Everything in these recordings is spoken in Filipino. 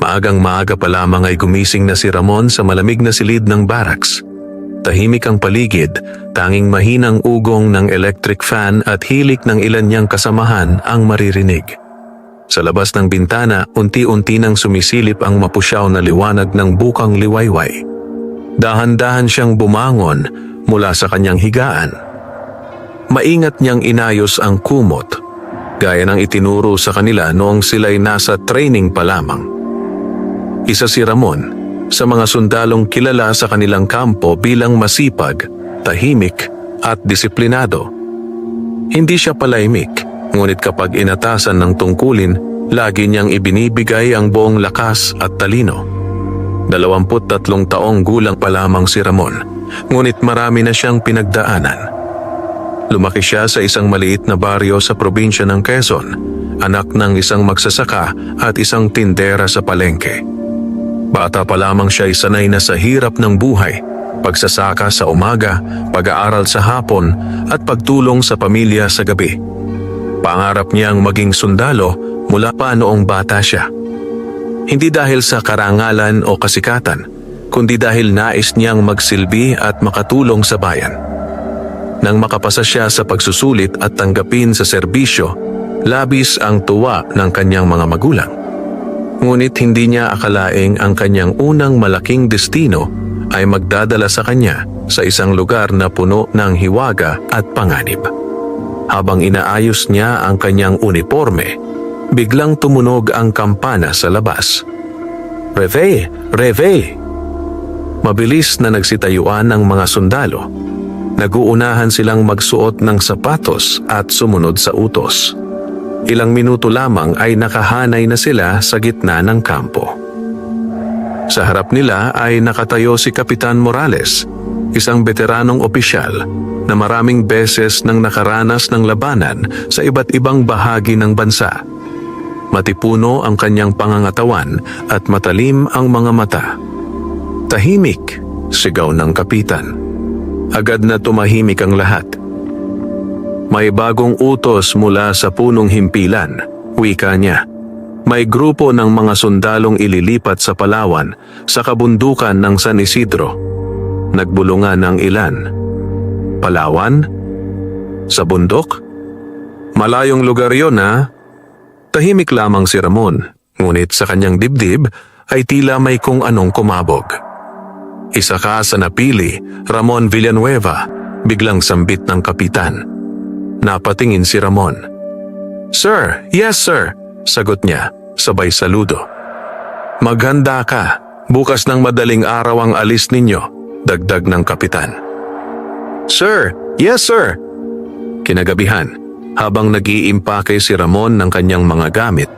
Maagang-maaga pa lamang ay gumising na si Ramon sa malamig na silid ng barracks. Tahimik ang paligid, tanging mahinang ugong ng electric fan at hilik ng ilan niyang kasamahan ang maririnig. Sa labas ng bintana, unti-unti nang sumisilip ang mapusyaw na liwanag ng bukang liwayway. Dahan-dahan siyang bumangon mula sa kanyang higaan. Maingat niyang inayos ang kumot, gaya ng itinuro sa kanila noong sila'y nasa training pa lamang. Isa si Ramon sa mga sundalong kilala sa kanilang kampo bilang masipag, tahimik at disiplinado. Hindi siya palaimik, ngunit kapag inatasan ng tungkulin, lagi niyang ibinibigay ang buong lakas at talino. 23 taong gulang pa lamang si Ramon, ngunit marami na siyang pinagdaanan. Lumaki siya sa isang maliit na baryo sa probinsya ng Quezon, anak ng isang magsasaka at isang tindera sa palengke. Bata pa lamang siya ay sanay na sa hirap ng buhay, pagsasaka sa umaga, pag-aaral sa hapon at pagtulong sa pamilya sa gabi. Pangarap niyang maging sundalo mula pa noong bata siya. Hindi dahil sa karangalan o kasikatan, kundi dahil nais niyang magsilbi at makatulong sa bayan. Nang makapasa siya sa pagsusulit at tanggapin sa serbisyo, labis ang tuwa ng kanyang mga magulang. Ngunit hindi niya akalaing ang kanyang unang malaking destino ay magdadala sa kanya sa isang lugar na puno ng hiwaga at panganib. Habang inaayos niya ang kanyang uniforme, biglang tumunog ang kampana sa labas. "Reve! Reve!" Mabilis na nagsitayuan ang mga sundalo. Naguunahan silang magsuot ng sapatos at sumunod sa utos. Ilang minuto lamang ay nakahanay na sila sa gitna ng kampo. Sa harap nila ay nakatayo si Kapitan Morales, isang veteranong opisyal na maraming beses nang nakaranas ng labanan sa iba't ibang bahagi ng bansa. Matipuno ang kanyang pangangatawan at matalim ang mga mata. "Tahimik!" sigaw ng kapitan. Agad na tumahimik ang lahat. "May bagong utos mula sa punong himpilan," wika niya. "May grupo ng mga sundalong ililipat sa Palawan sa kabundukan ng San Isidro." Nagbulungan ang ilan. "Palawan? Sa bundok? Malayong lugar yon, ha?" Tahimik lamang si Ramon, ngunit sa kanyang dibdib ay tila may kung anong kumabog. "Isa ka sa napili, Ramon Villanueva," biglang sambit ng kapitan. Napatingin si Ramon. "Sir, yes sir," sagot niya, sabay saludo. "Maghanda ka, bukas ng madaling araw ang alis ninyo," dagdag ng kapitan. "Sir, yes sir." Kinagabihan, habang nag-iimpake si Ramon ng kanyang mga gamit,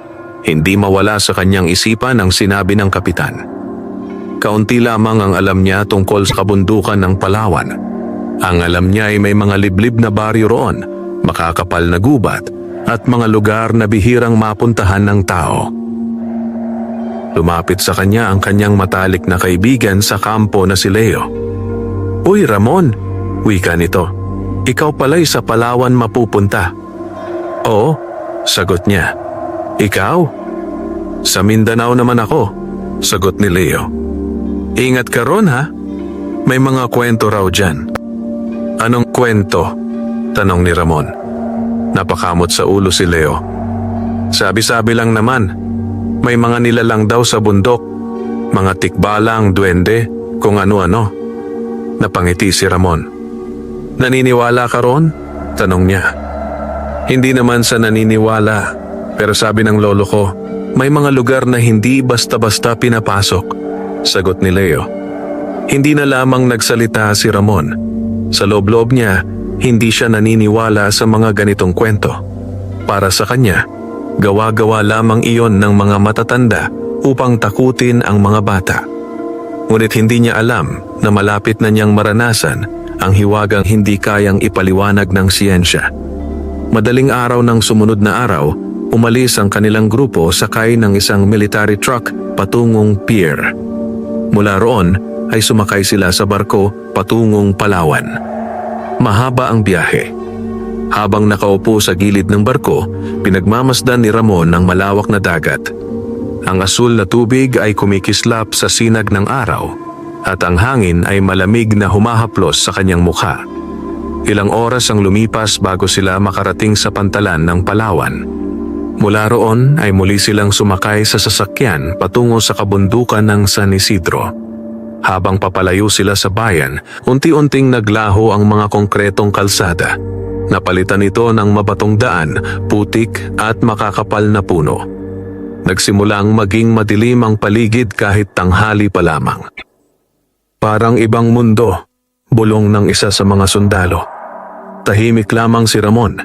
hindi mawala sa kanyang isipan ang sinabi ng kapitan. Kaunti lamang ang alam niya tungkol sa kabundukan ng Palawan. Ang alam niya ay may mga liblib na baryo roon, makakapal na gubat at mga lugar na bihirang mapuntahan ng tao. Lumapit sa kanya ang kanyang matalik na kaibigan sa kampo na si Leo. "Uy Ramon," wika nito, "ikaw pala'y sa Palawan mapupunta." "Oo," sagot niya. "Ikaw?" "Sa Mindanao naman ako," sagot ni Leo. "Ingat ka ron ha, may mga kwento raw dyan." "Anong kwento?" tanong ni Ramon. Napakamot sa ulo si Leo. "Sabi-sabi lang naman, may mga nilalang daw sa bundok, mga tikbalang, duwende, kung ano-ano." Napangiti si Ramon. "Naniniwala ka ron?" tanong niya. "Hindi naman sa naniniwala, pero sabi ng lolo ko, may mga lugar na hindi basta-basta pinapasok," sagot ni Leo. Hindi na lamang nagsalita si Ramon. Sa loob-loob niya, hindi siya naniniwala sa mga ganitong kwento. Para sa kanya, gawa-gawa lamang iyon ng mga matatanda upang takutin ang mga bata. Ngunit hindi niya alam na malapit na niyang maranasan ang hiwagang hindi kayang ipaliwanag ng siyensya. Madaling araw ng sumunod na araw, umalis ang kanilang grupo sakay ng isang military truck patungong pier. Mula roon ay sumakay sila sa barko patungong Palawan. Mahaba ang biyahe. Habang nakaupo sa gilid ng barko, pinagmamasdan ni Ramon ang malawak na dagat. Ang asul na tubig ay kumikislap sa sinag ng araw at ang hangin ay malamig na humahaplos sa kanyang mukha. Ilang oras ang lumipas bago sila makarating sa pantalan ng Palawan. Mula roon ay muli silang sumakay sa sasakyan patungo sa kabundukan ng San Isidro. Habang papalayo sila sa bayan, unti-unting naglaho ang mga konkretong kalsada. Napalitan ito ng mabatong daan, putik at makakapal na puno. Nagsimulang maging madilim ang paligid kahit tanghali pa lamang. Parang ibang mundo, bulong ng isa sa mga sundalo. Tahimik lamang si Ramon.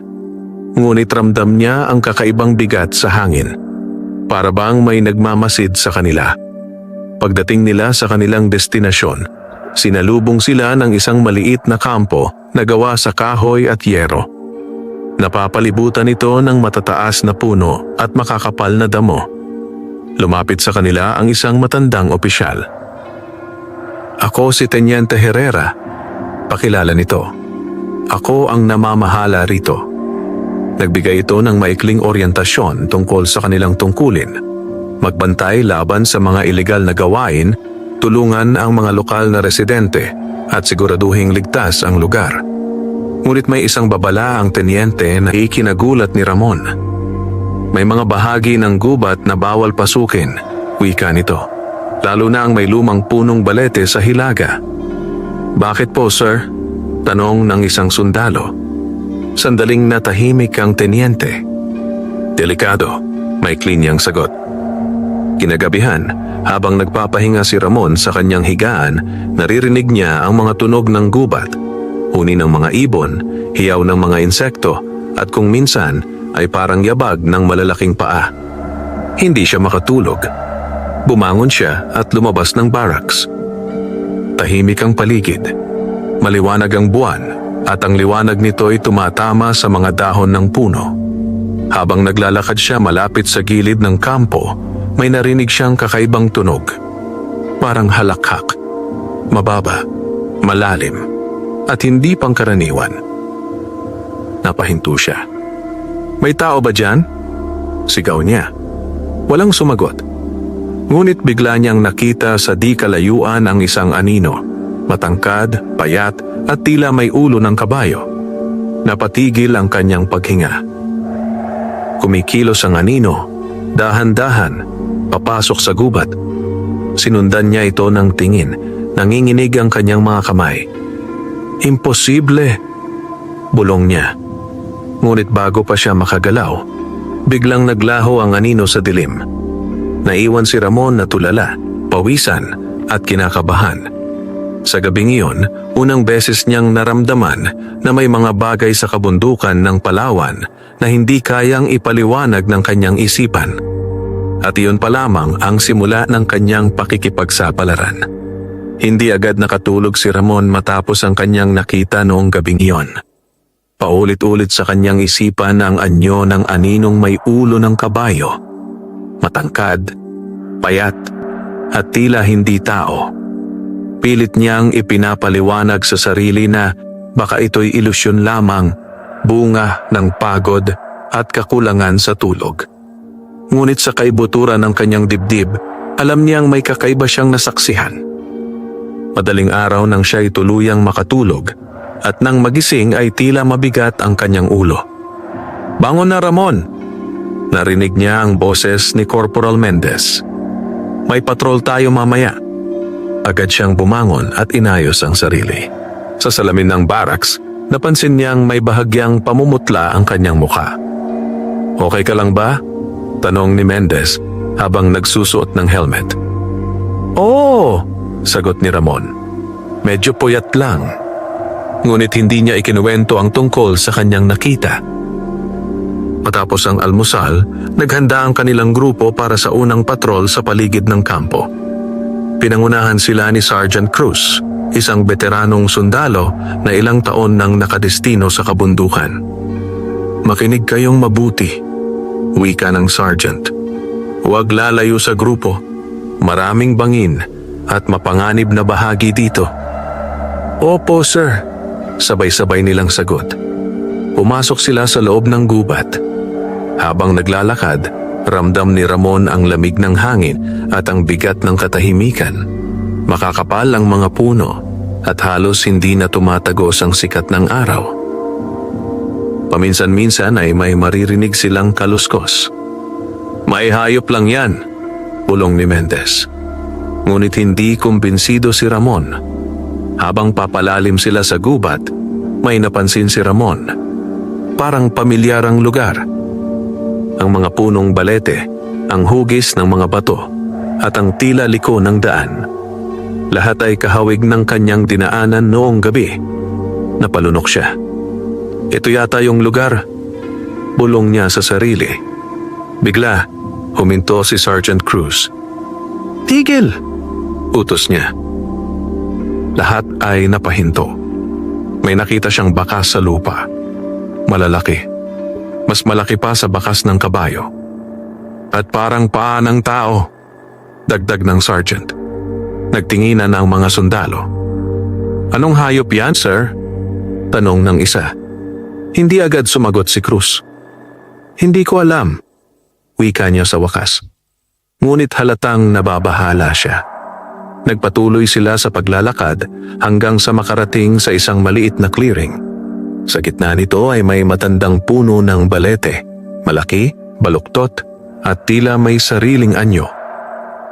Ngunit ramdam niya ang kakaibang bigat sa hangin. Para bang may nagmamasid sa kanila. Pagdating nila sa kanilang destinasyon, sinalubong sila ng isang maliit na kampo na gawa sa kahoy at yero. Napapalibutan ito ng matataas na puno at makakapal na damo. Lumapit sa kanila ang isang matandang opisyal. Ako si Teniente Herrera. Pakilala nito. Ako ang namamahala rito. Nagbigay ito ng maikling oryentasyon tungkol sa kanilang tungkulin. Magbantay laban sa mga ilegal na gawain, tulungan ang mga lokal na residente at siguraduhing ligtas ang lugar. Ngunit may isang babala ang tenyente na ikinagulat ni Ramon. May mga bahagi ng gubat na bawal pasukin, wika nito. Lalo na ang may lumang punong balete sa hilaga. Bakit po, sir? Tanong ng isang sundalo. Sandaling natahimik ang tenyente. Delikado, may niyang sagot. Kinagabihan, habang nagpapahinga si Ramon sa kanyang higaan, naririnig niya ang mga tunog ng gubat. Huni ng mga ibon, hiyaw ng mga insekto, at kung minsan ay parang yabag ng malalaking paa. Hindi siya makatulog. Bumangon siya at lumabas ng barracks. Tahimik ang paligid. Maliwanag ang buwan at ang liwanag nito ay tumatama sa mga dahon ng puno. Habang naglalakad siya malapit sa gilid ng kampo, may narinig siyang kakaibang tunog. Parang halakhak, mababa, malalim, at hindi pangkaraniwan. Napahinto siya. May tao ba dyan? Sigaw niya. Walang sumagot. Ngunit bigla niyang nakita sa di kalayuan ang isang anino. Matangkad, payat at tila may ulo ng kabayo. Napatigil ang kanyang paghinga. Kumikilos ang anino, dahan-dahan, papasok sa gubat. Sinundan niya ito ng tingin, nanginginig ang kanyang mga kamay. Imposible! Bulong niya. Ngunit bago pa siya makagalaw, biglang naglaho ang anino sa dilim. Naiwan si Ramon na tulala, pawisan at kinakabahan. Sa gabing iyon, unang beses niyang naramdaman na may mga bagay sa kabundukan ng Palawan na hindi kayang ipaliwanag ng kanyang isipan. At iyon pa lamang ang simula ng kanyang pakikipagsapalaran. Hindi agad nakatulog si Ramon matapos ang kanyang nakita noong gabing iyon. Paulit-ulit sa kanyang isipan ang anyo ng aninong may ulo ng kabayo. Matangkad, payat, at tila hindi tao. Pilit niyang ipinapaliwanag sa sarili na baka ito'y ilusyon lamang, bunga ng pagod at kakulangan sa tulog. Ngunit sa kaibuturan ng kanyang dibdib, alam niyang may kakaiba siyang nasaksihan. Madaling araw nang siya'y tuluyang makatulog at nang magising ay tila mabigat ang kanyang ulo. "Bangon na, Ramon!" Narinig niya ang boses ni Corporal Mendez. "May patrol tayo mamaya." Agad siyang bumangon at inayos ang sarili. Sa salamin ng barracks, napansin niyang may bahagyang pamumutla ang kanyang mukha. "Okay ka lang ba?" tanong ni Mendez habang nagsusuot ng helmet. "Oo," sagot ni Ramon. "Medyo puyat lang." Ngunit hindi niya ikinuwento ang tungkol sa kanyang nakita. Matapos ang almusal, naghanda ang kanilang grupo para sa unang patrol sa paligid ng kampo. Pinangunahan sila ni Sergeant Cruz, isang veteranong sundalo na ilang taon nang nakadestino sa kabundukan. "Makinig kayong mabuti," wika ng sergeant. "Huwag lalayo sa grupo. Maraming bangin at mapanganib na bahagi dito." "Opo, sir," sabay-sabay nilang sagot. Pumasok sila sa loob ng gubat. Habang naglalakad, Ramdam ni Ramon ang lamig ng hangin at ang bigat ng katahimikan. Makakapal ang mga puno at halos hindi na tumatagos ang sikat ng araw. Paminsan-minsan ay may maririnig silang kaluskos. "May hayop lang yan," bulong ni Mendez. Ngunit hindi kumbinsido si Ramon. Habang papalalim sila sa gubat, may napansin si Ramon. Parang pamilyar ang lugar. Ang mga punong balete, ang hugis ng mga bato, at ang tila liko ng daan. Lahat ay kahawig ng kanyang dinaanan noong gabi. Napalunok siya. "Ito yata yung lugar," bulong niya sa sarili. Bigla, huminto si Sergeant Cruz. "Tigil!" utos niya. Lahat ay napahinto. May nakita siyang bakas sa lupa. Malalaki. Mas malaki pa sa bakas ng kabayo. At parang paa ng tao, dagdag ng sergeant. Nagtinginan ang mga sundalo. "Anong hayop yan, sir?" tanong ng isa. Hindi agad sumagot si Cruz. "Hindi ko alam," wika niya sa wakas. Ngunit halatang nababahala siya. Nagpatuloy sila sa paglalakad hanggang sa makarating sa isang maliit na clearing. Sa gitna nito ay may matandang puno ng balete, malaki, baluktot, at tila may sariling anyo.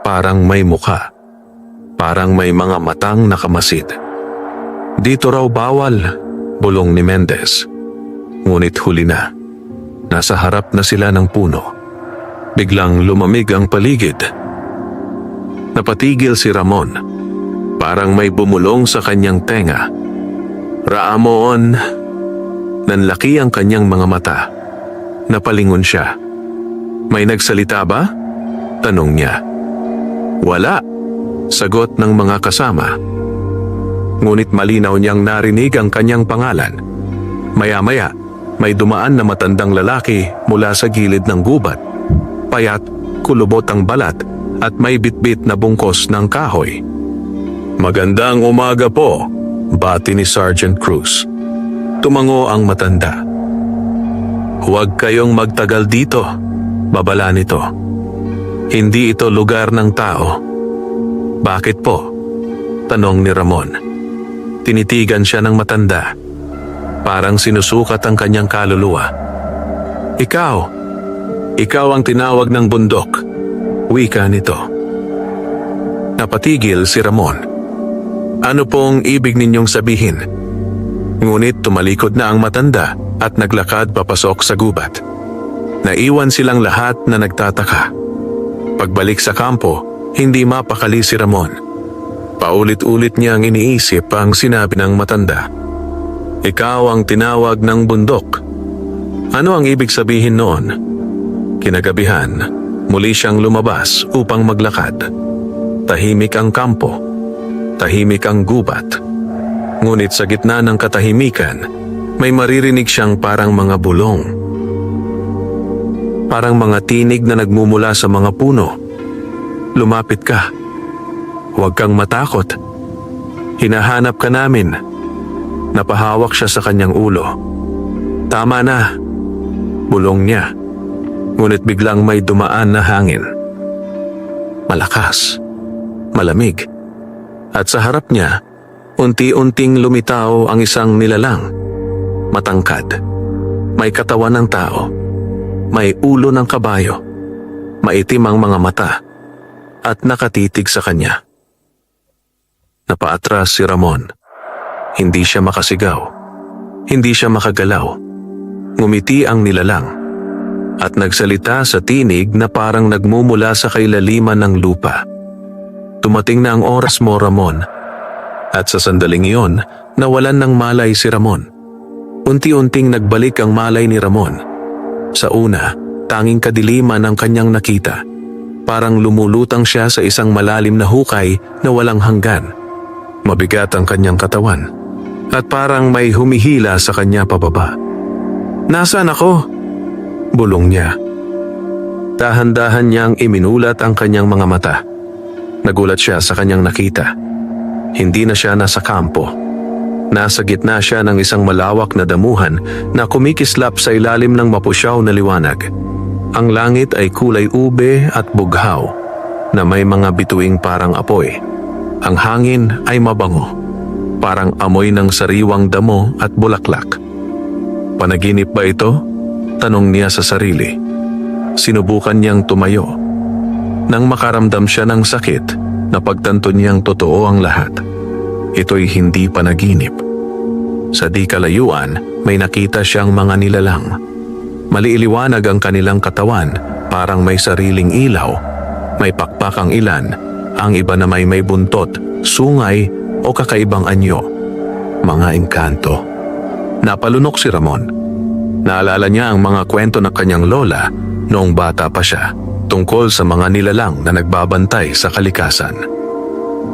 Parang may mukha. Parang may mga matang nakamasid. "Dito raw bawal," bulong ni Mendez. Ngunit huli na. Nasa harap na sila ng puno. Biglang lumamig ang paligid. Napatigil si Ramon. Parang may bumulong sa kanyang tenga. "Ramon!" Nanlaki ang kanyang mga mata. Napalingon siya. "May nagsalita ba?" tanong niya. "Wala," sagot ng mga kasama. Ngunit malinaw niyang narinig ang kanyang pangalan. Maya-maya, may dumaan na matandang lalaki mula sa gilid ng gubat. Payat, kulubot ang balat, at may bitbit na bungkos ng kahoy. "Magandang umaga po," bati ni Sergeant Cruz. Tumango ang matanda. "Huwag kayong magtagal dito," babala nito. "Hindi ito lugar ng tao." "Bakit po?" tanong ni Ramon. Tinitigan siya ng matanda. Parang sinusukat ang kanyang kaluluwa. Ikaw ang tinawag ng bundok," wika nito. Napatigil si Ramon. "Ano pong ibig ninyong sabihin?" Ngunit tumalikod na ang matanda at naglakad papasok sa gubat. Naiwan silang lahat na nagtataka. Pagbalik sa kampo, hindi mapakali si Ramon. Paulit-ulit niyang iniisip ang sinabi ng matanda. "Ikaw ang tinawag ng bundok." Ano ang ibig sabihin noon? Kinagabihan, muli siyang lumabas upang maglakad. Tahimik ang kampo. Tahimik ang gubat. Ngunit sa gitna ng katahimikan, may maririnig siyang parang mga bulong. Parang mga tinig na nagmumula sa mga puno. "Lumapit ka. Huwag kang matakot. Hinahanap ka namin." Napahawak siya sa kanyang ulo. "Tama na," bulong niya. Ngunit biglang may dumaan na hangin. Malakas, malamig, at sa harap niya, unti-unting lumitaw ang isang nilalang. Matangkad, may katawan ng tao, may ulo ng kabayo, maitim ang mga mata, at nakatitig sa kanya. Napaatras si Ramon. Hindi siya makasigaw. Hindi siya makagalaw. Ngumiti ang nilalang at nagsalita sa tinig na parang nagmumula sa kailaliman ng lupa. "Tumating na ang oras mo, Ramon." At sa sandaling iyon, nawalan ng malay si Ramon. Unti-unting nagbalik ang malay ni Ramon. Sa una, tanging kadiliman ang kanyang nakita. Parang lumulutang siya sa isang malalim na hukay na walang hanggan. Mabigat ang kanyang katawan at parang may humihila sa kanya pababa. "Nasaan ako?" bulong niya. Dahan-dahan niyang iminulat ang kanyang mga mata. Nagulat siya sa kanyang nakita. Hindi na siya nasa kampo. Nasa gitna siya ng isang malawak na damuhan na kumikislap sa ilalim ng mapusyaw na liwanag. Ang langit ay kulay ube at bughaw na may mga bituing parang apoy. Ang hangin ay mabango, parang amoy ng sariwang damo at bulaklak. Panaginip ba ito? Tanong niya sa sarili. Sinubukan niyang tumayo. Nang makaramdam siya ng sakit, napagtanto niyang totoo ang lahat. Ito'y hindi panaginip. Sa di kalayuan, may nakita siyang mga nilalang. Maliiliwanag ang kanilang katawan, parang may sariling ilaw. May pakpak ang ilan, ang iba na may buntot, sungay o kakaibang anyo. Mga engkanto. Napalunok si Ramon. Naalala niya ang mga kwento ng kanyang lola noong bata pa siya tungkol sa mga nilalang na nagbabantay sa kalikasan.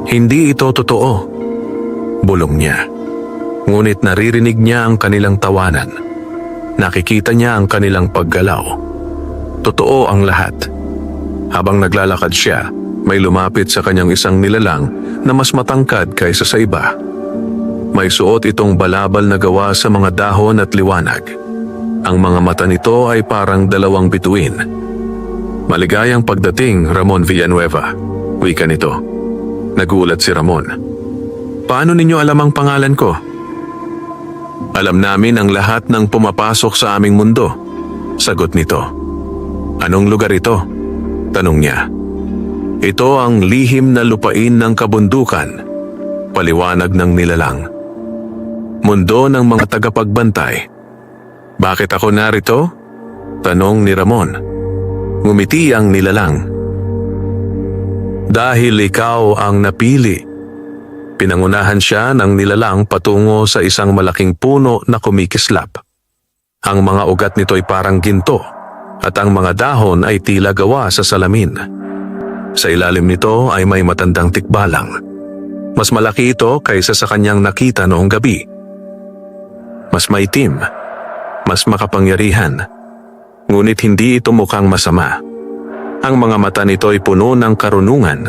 Hindi ito totoo, bulong niya. Ngunit naririnig niya ang kanilang tawanan. Nakikita niya ang kanilang paggalaw. Totoo ang lahat. Habang naglalakad siya, may lumapit sa kanyang isang nilalang na mas matangkad kaysa sa iba. May suot itong balabal na gawa sa mga dahon at liwanag. Ang mga mata nito ay parang dalawang bituin. Maligayang pagdating, Ramon Villanueva. Wika nito. Nagulat si Ramon. Paano ninyo alam ang pangalan ko? Alam namin ang lahat ng pumapasok sa aming mundo. Sagot nito. Anong lugar ito? Tanong niya. Ito ang lihim na lupain ng kabundukan. Paliwanag ng nilalang. Mundo ng mga tagapagbantay. Bakit ako narito? Tanong ni Ramon. Ngumiti ang nilalang. Dahil ikaw ang napili. Pinangunahan siya ng nilalang patungo sa isang malaking puno na kumikislap. Ang mga ugat nito'y parang ginto at ang mga dahon ay tila gawa sa salamin. Sa ilalim nito ay may matandang tikbalang. Mas malaki ito kaysa sa kanyang nakita noong gabi. Mas maitim, mas makapangyarihan. Ngunit hindi ito mukhang masama. Ang mga mata nito ay puno ng karunungan.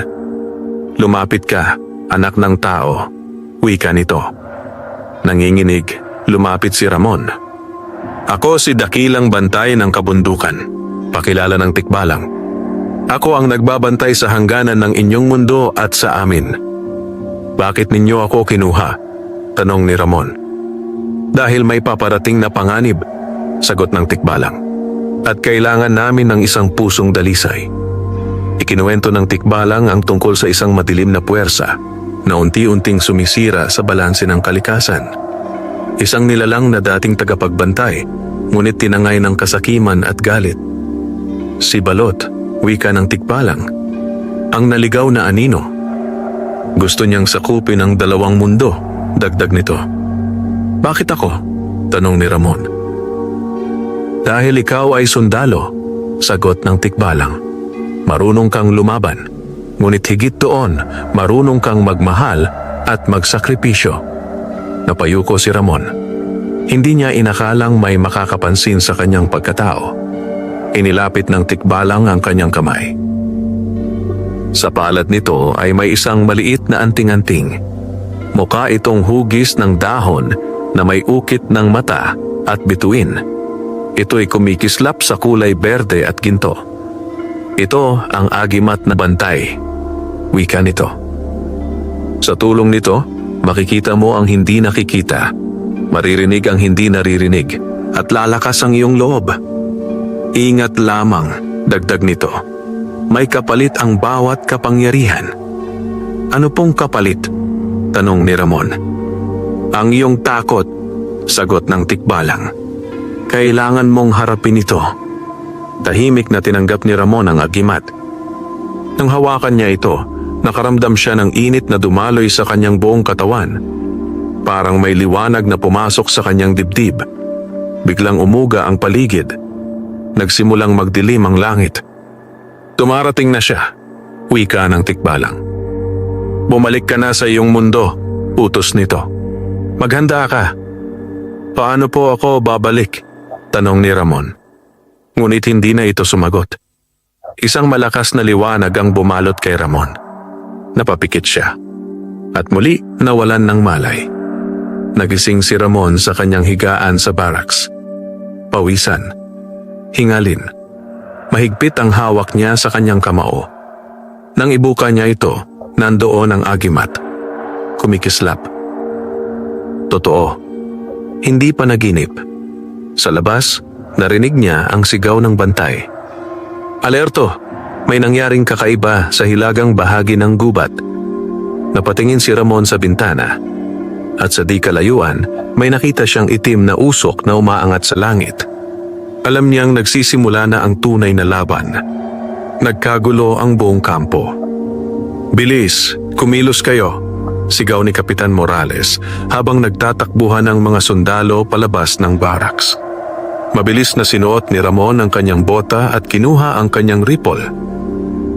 Lumapit ka, anak ng tao, wika nito. Nanginginig, lumapit si Ramon. Ako si dakilang bantay ng kabundukan, pakilala ng tikbalang. Ako ang nagbabantay sa hangganan ng inyong mundo at sa amin. Bakit ninyo ako kinuha? Tanong ni Ramon. Dahil may paparating na panganib, sagot ng tikbalang. At kailangan namin ng isang pusong dalisay. Ikinuwento ng tikbalang ang tungkol sa isang madilim na puwersa na unti-unting sumisira sa balanse ng kalikasan. Isang nilalang na dating tagapagbantay, ngunit tinangay ng kasakiman at galit. Si Balot, wika ng tikbalang, ang naligaw na anino. Gusto niyang sakupin ang dalawang mundo, dagdag nito. Bakit ako? Tanong ni Ramon. Dahil ikaw ay sundalo, sagot ng tikbalang. Marunong kang lumaban, ngunit higit doon, marunong kang magmahal at magsakripisyo. Napayuko si Ramon. Hindi niya inakalang may makakapansin sa kanyang pagkatao. Inilapit ng tikbalang ang kanyang kamay. Sa palad nito ay may isang maliit na anting-anting. Mukha itong hugis ng dahon na may ukit ng mata at bituin. Ito'y kumikislap sa kulay berde at ginto. Ito ang agimat na bantay, wika nito. Sa tulong nito, makikita mo ang hindi nakikita, maririnig ang hindi naririnig, at lalakas ang iyong loob. Ingat lamang, dagdag nito. May kapalit ang bawat kapangyarihan. Ano pong kapalit? Tanong ni Ramon. Ang iyong takot, sagot ng tikbalang. Kailangan mong harapin ito. Tahimik na tinanggap ni Ramon ang agimat. Nang hawakan niya ito, nakaramdam siya ng init na dumaloy sa kanyang buong katawan. Parang may liwanag na pumasok sa kanyang dibdib. Biglang umuga ang paligid. Nagsimulang magdilim ang langit. Dumarating na siya, wika ng tikbalang. Bumalik ka na sa iyong mundo, utos nito. Maghanda ka. Paano po ako babalik? Tanong ni Ramon. Ngunit hindi na ito sumagot. Isang malakas na liwanag ang bumalot kay Ramon. Napapikit siya. At muli nawalan ng malay. Nagising si Ramon sa kanyang higaan sa barracks. Pawisan. Hingalin. Mahigpit ang hawak niya sa kanyang kamao. Nang ibuka niya ito, nandoon ang agimat. Kumikislap. Totoo. Hindi panaginip. Sa labas, narinig niya ang sigaw ng bantay. Alerto! May nangyaring kakaiba sa hilagang bahagi ng gubat. Napatingin si Ramon sa bintana. At sa di kalayuan, may nakita siyang itim na usok na umaangat sa langit. Alam niyang nagsisimula na ang tunay na laban. Nagkagulo ang buong kampo. Bilis! Kumilos kayo! Sigaw ni Kapitan Morales habang nagtatakbuhan ang mga sundalo palabas ng barracks. Mabilis na sinuot ni Ramon ang kanyang bota at kinuha ang kanyang rifle.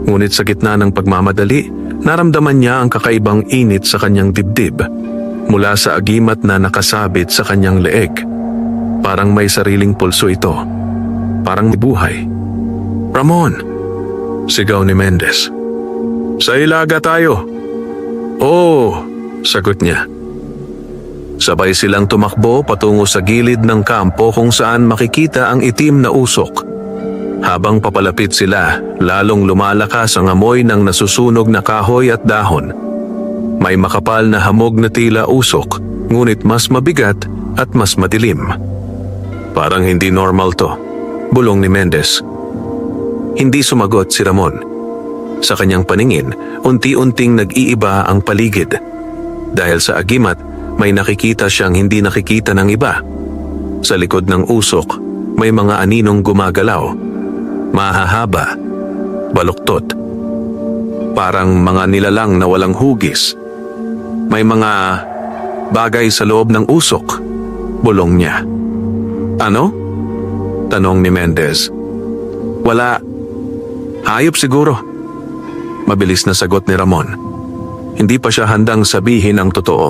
Ngunit sa gitna ng pagmamadali, naramdaman niya ang kakaibang init sa kanyang dibdib mula sa agimat na nakasabit sa kanyang leeg. Parang may sariling pulso ito. Parang may buhay. Ramon! Sigaw ni Mendez. Sa ilaga tayo! Oo! Sagot niya. Sabay silang tumakbo patungo sa gilid ng kampo kung saan makikita ang itim na usok. Habang papalapit sila, lalong lumalakas ang amoy ng nasusunog na kahoy at dahon. May makapal na hamog na tila usok, ngunit mas mabigat at mas madilim. Parang hindi normal to, bulong ni Mendez. Hindi sumagot si Ramon. Sa kanyang paningin, unti-unting nag-iiba ang paligid. Dahil sa agimat, may nakikita siyang hindi nakikita ng iba. Sa likod ng usok, may mga aninong gumagalaw. Mahahaba, baluktot. Parang mga nilalang na walang hugis. May mga bagay sa loob ng usok, bulong niya. Ano? Tanong ni Mendez. Wala. Hayop siguro. Mabilis na sagot ni Ramon. Hindi pa siya handang sabihin ang totoo.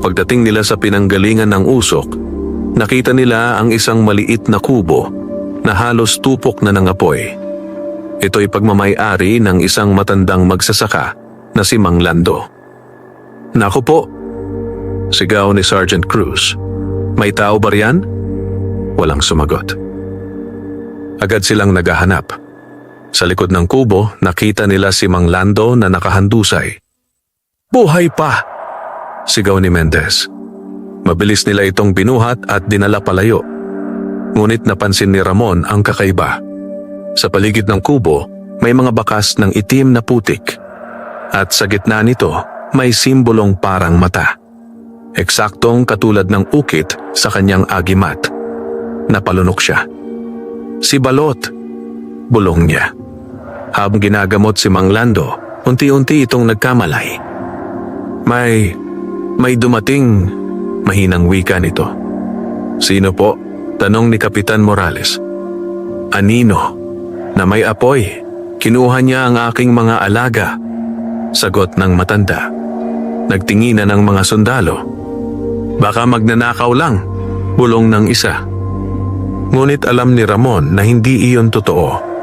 Pagdating nila sa pinanggalingan ng usok, nakita nila ang isang maliit na kubo na halos tupok na ng apoy. Ito'y pagmamay-ari ng isang matandang magsasaka na si Mang Lando. Naku po! Sigaw ni Sergeant Cruz. May tao ba riyan? Walang sumagot. Agad silang naghahanap. Sa likod ng kubo, nakita nila si Mang Lando na nakahandusay. Buhay pa! Sigaw ni Mendez. Mabilis nila itong binuhat at dinala palayo. Ngunit napansin ni Ramon ang kakaiba. Sa paligid ng kubo, may mga bakas ng itim na putik. At sa gitna nito, may simbolong parang mata. Eksaktong katulad ng ukit sa kanyang agimat. Napalunok siya. Si Balot! Bulong niya. Habang ginagamot si Mang Lando, unti-unti itong nagkamalay. May dumating, mahinang wika nito. Sino po? Tanong ni Kapitan Morales. Anino, na may apoy. Kinuha niya ang aking mga alaga. Sagot ng matanda. Nagtinginan ng mga sundalo. Baka magnanakaw lang, bulong ng isa. Ngunit alam ni Ramon na hindi iyon totoo.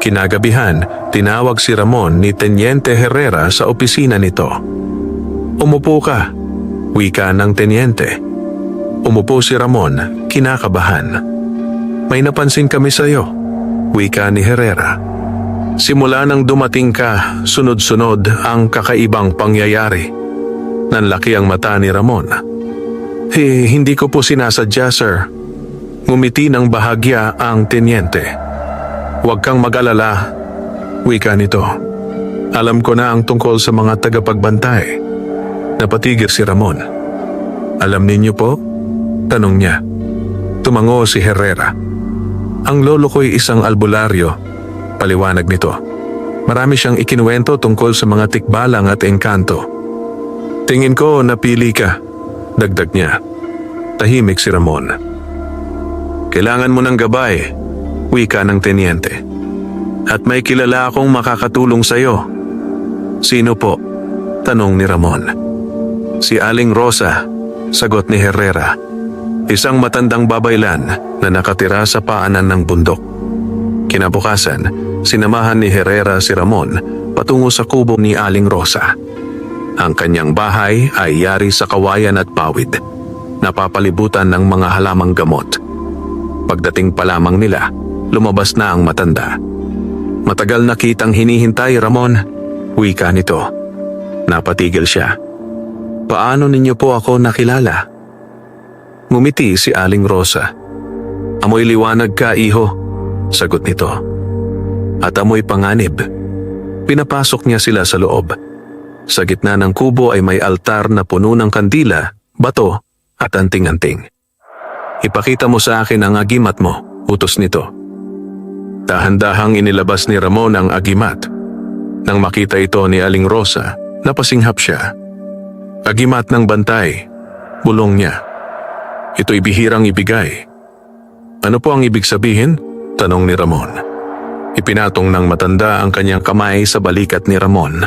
Kinagabihan, tinawag si Ramon ni Teniente Herrera sa opisina nito. Umupo ka, wika ng Teniente. Umupo si Ramon, kinakabahan. May napansin kami sa iyo, wika ni Herrera. Simula nang dumating ka, sunod-sunod ang kakaibang pangyayari. Nanlaki ang mata ni Ramon. Hindi ko po sinasadya, sir. Ngumiti ng bahagya ang Teniente. Huwag kang mag-alala, wika nito. Alam ko na ang tungkol sa mga tagapagbantay. Napatigil si Ramon. Alam ninyo po? Tanong niya. Tumango si Herrera. Ang lolo ko'y isang albularyo, paliwanag nito. Marami siyang ikinuwento tungkol sa mga tikbalang at engkanto. Tingin ko napili ka, dagdag niya. Tahimik si Ramon. Kailangan mo ng gabay, wika ng Teniente. At may kilala akong makakatulong sa iyo. Sino po? Tanong ni Ramon. Si Aling Rosa, sagot ni Herrera. Isang matandang babaylan na nakatira sa paanan ng bundok. Kinabukasan, sinamahan ni Herrera si Ramon patungo sa kubo ni Aling Rosa. Ang kanyang bahay ay yari sa kawayan at pawid, napapalibutan ng mga halamang gamot. Pagdating pa lamang nila, lumabas na ang matanda. Matagal na kitang hinihintay, Ramon. Wika nito. Napatigil siya. Paano ninyo po ako nakilala? Ngumiti si Aling Rosa. Amoy liwanag ka, iho, sagot nito. At amoy panganib. Pinapasok niya sila sa loob. Sa gitna ng kubo ay may altar na puno ng kandila, bato at anting-anting. Ipakita mo sa akin ang agimat mo, utos nito. Dahan-dahang inilabas ni Ramon ang agimat. Nang makita ito ni Aling Rosa, napasinghap siya. Agimat ng bantay, bulong niya. Ito'y bihirang ibigay. Ano po ang ibig sabihin? Tanong ni Ramon. Ipinatong ng matanda ang kanyang kamay sa balikat ni Ramon.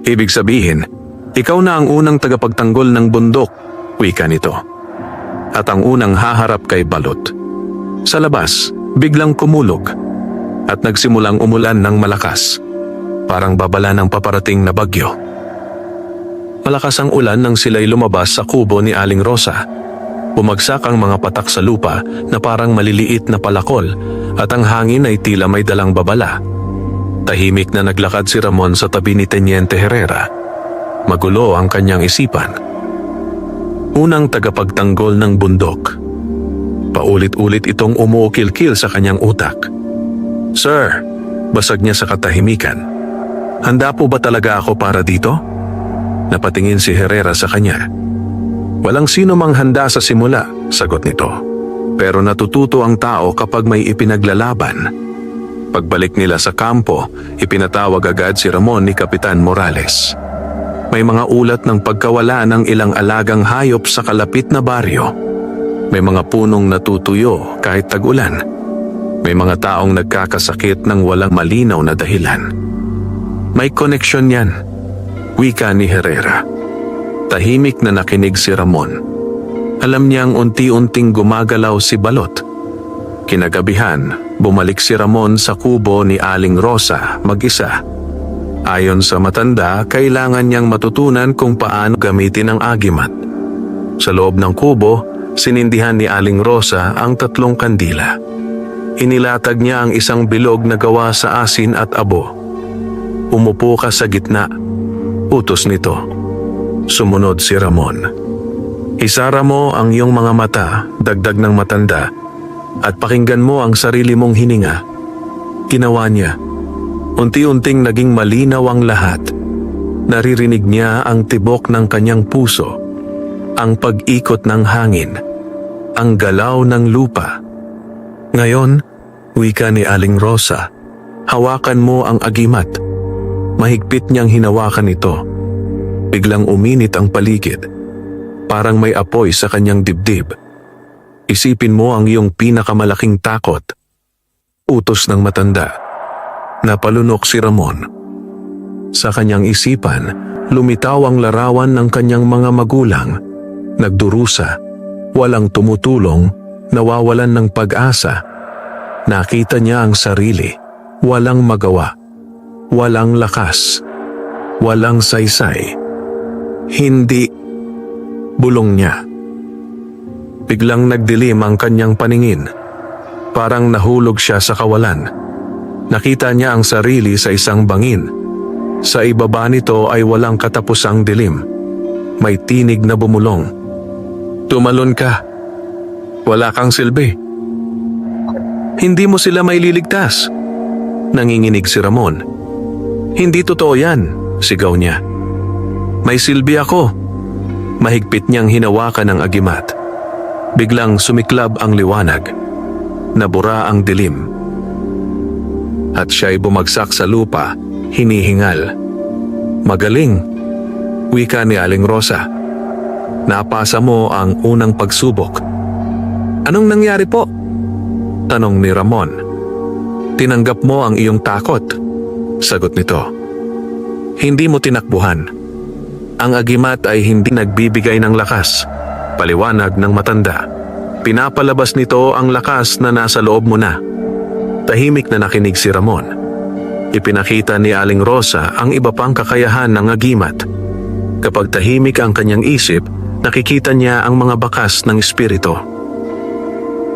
Ibig sabihin, ikaw na ang unang tagapagtanggol ng bundok, wika nito. At ang unang haharap kay Balot. Sa labas, biglang kumulog at nagsimulang umulan ng malakas. Parang babala ng paparating na bagyo. Malakas ang ulan nang sila'y lumabas sa kubo ni Aling Rosa. Bumagsak ang mga patak sa lupa na parang maliliit na palakol at ang hangin ay tila may dalang babala. Tahimik na naglakad si Ramon sa tabi ni Teniente Herrera. Magulo ang kanyang isipan. Unang tagapagtanggol ng bundok. Paulit-ulit itong umuukil-kil sa kanyang utak. Sir, basag niya sa katahimikan. Handa po ba talaga ako para dito? Napatingin si Herrera sa kanya. Walang sino mang handa sa simula, sagot nito. Pero natututo ang tao kapag may ipinaglalaban. Pagbalik nila sa kampo, ipinatawag agad si Ramon ni Kapitan Morales. May mga ulat ng pagkawala ng ilang alagang hayop sa kalapit na baryo. May mga punong natutuyo kahit tag-ulan. May mga taong nagkakasakit ng walang malinaw na dahilan. May koneksyon yan, wika ni Herrera. Tahimik na nakinig si Ramon. Alam niyang unti-unting gumagalaw si Balot. Kinagabihan, bumalik si Ramon sa kubo ni Aling Rosa mag-isa. Ayon sa matanda, kailangan niyang matutunan kung paano gamitin ang agimat. Sa loob ng kubo, sinindihan ni Aling Rosa ang 3 kandila. Inilatag niya ang isang bilog na gawa sa asin at abo. Umupo ka sa gitna, utos nito. Sumunod si Ramon. Isara mo ang iyong mga mata, dagdag ng matanda, at pakinggan mo ang sarili mong hininga. Ginawa niya. Unti-unting naging malinaw ang lahat. Naririnig niya ang tibok ng kanyang puso, ang pag-ikot ng hangin, ang galaw ng lupa. Ngayon, wika ni Aling Rosa, hawakan mo ang agimat. Mahigpit niyang hinawakan ito. Biglang uminit ang paligid. Parang may apoy sa kanyang dibdib. Isipin mo ang iyong pinakamalaking takot. Utos ng matanda. Napalunok si Ramon. Sa kanyang isipan, lumitaw ang larawan ng kanyang mga magulang. Nagdurusa, walang tumutulong, nawawalan ng pag-asa. Nakita niya ang sarili, walang magawa, walang lakas, walang saysay. Hindi, bulong niya. Biglang nagdilim ang kanyang paningin. Parang nahulog siya sa kawalan. Nakita niya ang sarili sa isang bangin. Sa ibaba nito ay walang katapusang dilim. May tinig na bumulong. Tumalon ka. Wala kang silbi. Hindi mo sila maililigtas. Nanginginig si Ramon. Hindi totoo yan, sigaw niya. May silbi ako. Mahigpit niyang hinawakan ang agimat. Biglang sumiklab ang liwanag. Nabura ang dilim. At siya'y bumagsak sa lupa, hinihingal. Magaling, wika ni Aling Rosa. Napasa mo ang unang pagsubok. Anong nangyari po? Tanong ni Ramon. Tinanggap mo ang iyong takot, sagot nito. Hindi mo tinakbuhan. Ang agimat ay hindi nagbibigay ng lakas, paliwanag ng matanda. Pinapalabas nito ang lakas na nasa loob mo na. Tahimik na nakinig si Ramon. Ipinakita ni Aling Rosa ang iba pang kakayahan ng agimat. Kapag tahimik ang kanyang isip, nakikita niya ang mga bakas ng espiritu.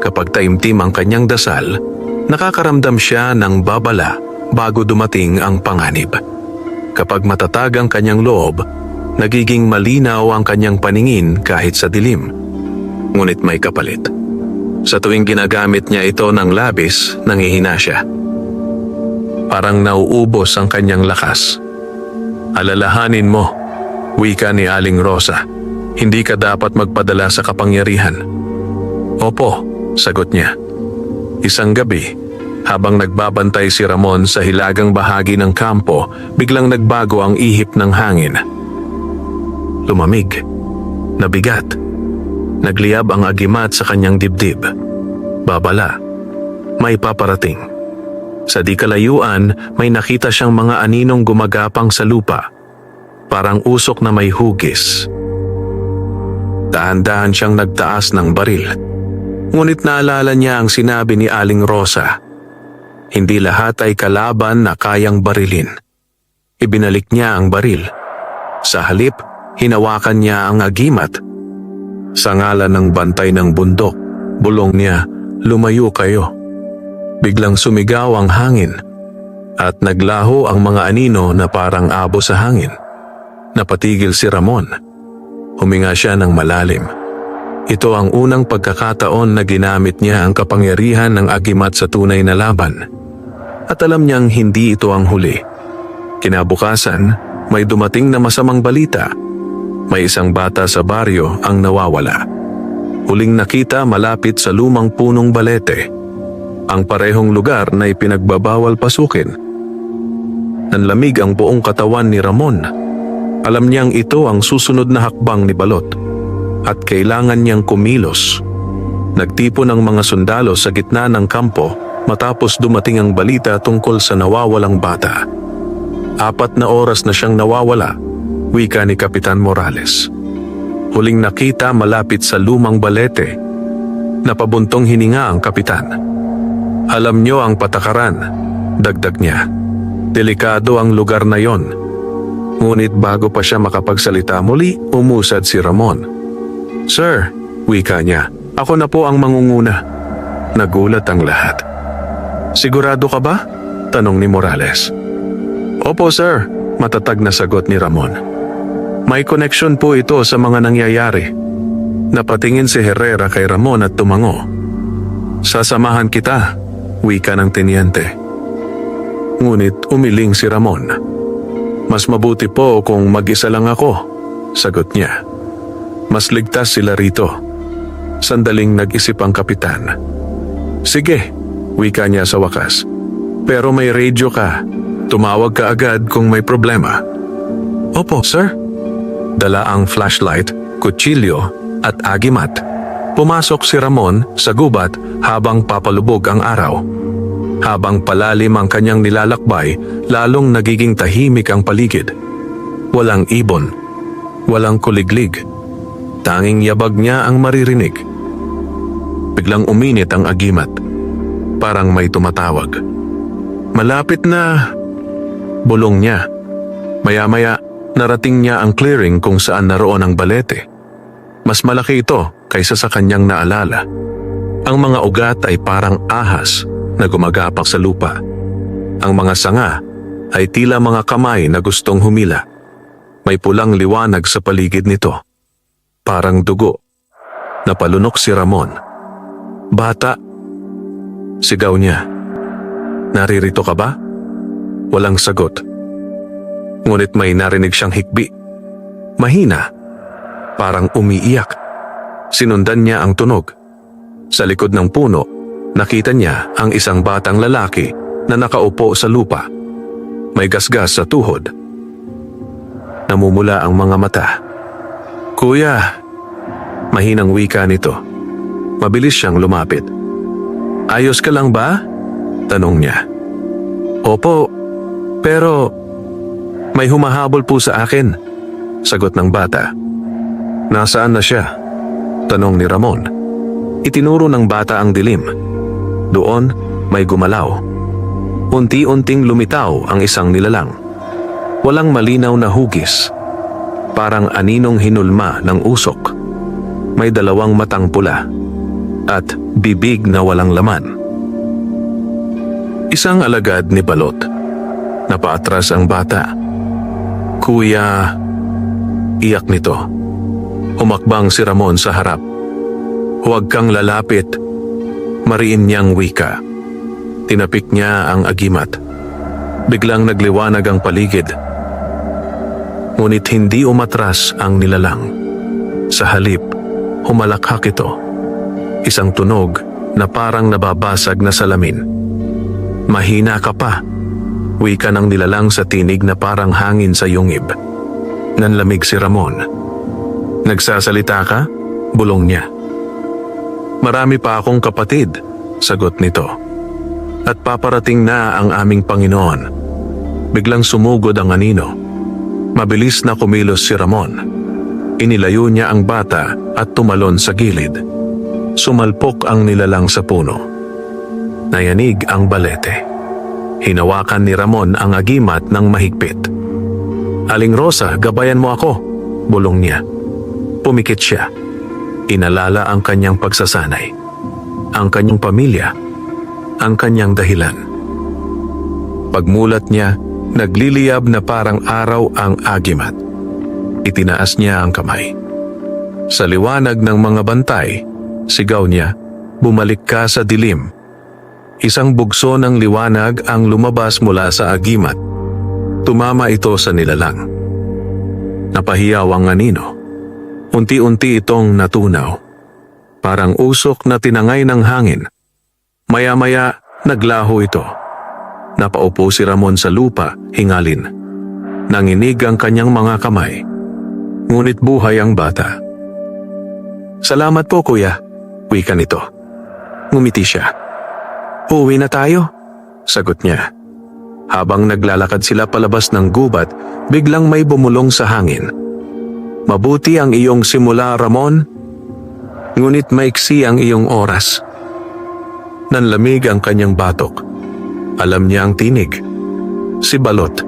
Kapag taimtim ang kanyang dasal, Nakakaramdam siya ng babala bago dumating ang panganib. Kapag matatag ang kanyang loob, nagiging malinaw ang kanyang paningin kahit sa dilim. Ngunit may kapalit. Sa tuwing ginagamit niya ito ng labis, nangihina siya. Parang nauubos ang kanyang lakas. Alalahanin mo, wika ni Aling Rosa, hindi ka dapat magpadala sa kapangyarihan. Opo, sagot niya. Isang gabi, habang nagbabantay si Ramon sa hilagang bahagi ng kampo, biglang nagbago ang ihip ng hangin. Lumamig, nabigat, nagliyab ang agimat sa kanyang dibdib. Babala, may paparating. Sa di kalayuan, may nakita siyang mga aninong gumagapang sa lupa, parang usok na may hugis. Dahan-dahan siyang nagtaas ng baril. Ngunit naalala niya ang sinabi ni Aling Rosa. Hindi lahat ay kalaban na kayang barilin. Ibinalik niya ang baril. Sa halip, hinawakan niya ang agimat. Sa ngalan ng bantay ng bundok, bulong niya, lumayo kayo. Biglang sumigaw ang hangin at naglaho ang mga anino na parang abo sa hangin. Napatigil si Ramon. Huminga siya ng malalim. Ito ang unang pagkakataon na ginamit niya ang kapangyarihan ng agimat sa tunay na laban. At alam niyang hindi ito ang huli. Kinabukasan, may dumating na masamang balita. May isang bata sa baryo ang nawawala. Huling nakita malapit sa lumang punong balete. Ang parehong lugar na ipinagbabawal pasukin. Nanlamig ang buong katawan ni Ramon. Alam niyang ito ang susunod na hakbang ni Balot. At kailangan niyang kumilos. Nagtipon ang mga sundalo sa gitna ng kampo matapos dumating ang balita tungkol sa nawawalang bata. 4 na oras na siyang nawawala, wika ni Kapitan Morales. Huling nakita malapit sa lumang balete. Napabuntong hininga ang kapitan. Alam niyo ang patakaran, dagdag niya. Delikado ang lugar na yon. Ngunit bago pa siya makapagsalita muli, umusad si Ramon. Sir, wika niya, ako na po ang mangunguna. Nagulat ang lahat. Sigurado ka ba? Tanong ni Morales. Opo sir, matatag na sagot ni Ramon. May koneksyon po ito sa mga nangyayari. Napatingin si Herrera kay Ramon at tumango. Sasamahan kita, wika ng tenyente. Ngunit umiling si Ramon. Mas mabuti po kung mag-isa lang ako, sagot niya. Mas ligtas sila rito. Sandaling nag-isip ang kapitan. Sige, wika niya sa wakas. Pero may radio ka. Tumawag ka agad kung may problema. Opo, sir. Dala ang flashlight, kutsilyo at agimat. Pumasok si Ramon sa gubat habang papalubog ang araw. Habang palalim ang kanyang nilalakbay, lalong nagiging tahimik ang paligid. Walang ibon, walang kuliglig. Tanging yabag niya ang maririnig. Biglang uminit ang agimat. Parang may tumatawag. Malapit na, bulong niya. Maya-maya, narating niya ang clearing kung saan naroon ang balete. Mas malaki ito kaysa sa kanyang naalala. Ang mga ugat ay parang ahas na gumagapak sa lupa. Ang mga sanga ay tila mga kamay na gustong humila. May pulang liwanag sa paligid nito. Parang dugo. Napalunok si Ramon. Bata, sigaw niya. Naririto ka ba? Walang sagot. Ngunit may narinig siyang hikbi. Mahina. Parang umiiyak. Sinundan niya ang tunog. Sa likod ng puno, nakita niya ang isang batang lalaki na nakaupo sa lupa. May gasgas sa tuhod. Namumula ang mga mata. Kuya, mahinang wika nito. Mabilis siyang lumapit. Ayos ka lang ba? Tanong niya. Opo, pero may humahabol po sa akin. Sagot ng bata. Nasaan na siya? Tanong ni Ramon. Itinuro ng bata ang dilim. Doon may gumalaw. Unti-unting lumitaw ang isang nilalang. Walang malinaw na hugis. Parang aninong hinulma ng usok. May 2 matang pula at bibig na walang laman. Isang alagad ni Balot. Napaatras ang bata. Kuya, iyak nito. Humakbang si Ramon sa harap. Huwag kang lalapit. Mariin niyang wika. Tinapik niya ang agimat. Biglang nagliwanag ang paligid. Ngunit hindi umatras ang nilalang. Sa halip, humalakhak ito. Isang tunog na parang nababasag na salamin. Mahina ka pa. Wika ng nilalang sa tinig na parang hangin sa yungib. Nanlamig si Ramon. Nagsasalita ka? Bulong niya. Marami pa akong kapatid, sagot nito. At paparating na ang aming Panginoon. Biglang sumugod ang anino. Mabilis na kumilos si Ramon. Inilayo niya ang bata at tumalon sa gilid. Sumalpok ang nilalang sa puno. Nayanig ang balete. Hinawakan ni Ramon ang agimat ng mahigpit. Aling Rosa, gabayan mo ako, bulong niya. Pumikit siya. Inalala ang kanyang pagsasanay. Ang kanyang pamilya. Ang kanyang dahilan. Pagmulat niya, nagliliyab na parang araw ang agimat. Itinaas niya ang kamay. Sa liwanag ng mga bantay, sigaw niya, bumalik ka sa dilim. Isang bugso ng liwanag ang lumabas mula sa agimat. Tumama ito sa nilalang. Napahiyaw ang anino. Unti-unti itong natunaw. Parang usok na tinangay ng hangin. Maya-maya, naglaho ito. Napaupo si Ramon sa lupa, hingalin. Nanginig ang kanyang mga kamay. Ngunit buhay ang bata. Salamat po, kuya, wika nito. Ngumiti siya. Uuwi na tayo, sagot niya. Habang naglalakad sila palabas ng gubat, biglang may bumulong sa hangin. Mabuti ang iyong simula, Ramon. Ngunit maiksi ang iyong oras. Nanlamig ang kanyang batok. Alam niya ang tinig. Si Balot.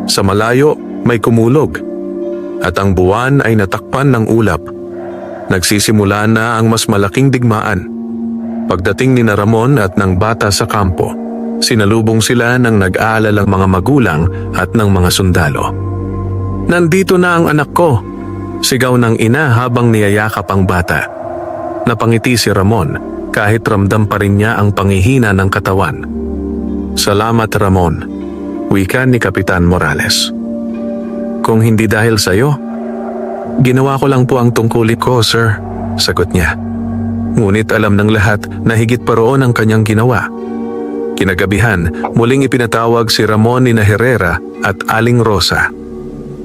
Sa malayo, may kumulog. At ang buwan ay natakpan ng ulap. Nagsisimula na ang mas malaking digmaan. Pagdating ni Ramon at ng bata sa kampo, sinalubong sila ng nag-aalalang mga magulang at ng mga sundalo. Nandito na ang anak ko, sigaw ng ina habang niyayakap ang bata. Napangiti si Ramon kahit ramdam pa rin niya ang panghihina ng katawan. Salamat, Ramon, wika ni Kapitan Morales. Kung hindi dahil sa'yo, ginawa ko lang po ang tungkulin ko, sir, sagot niya. Ngunit alam ng lahat na higit pa roon ang kanyang ginawa. Kinagabihan, muling ipinatawag si Ramon ni Herrera at Aling Rosa.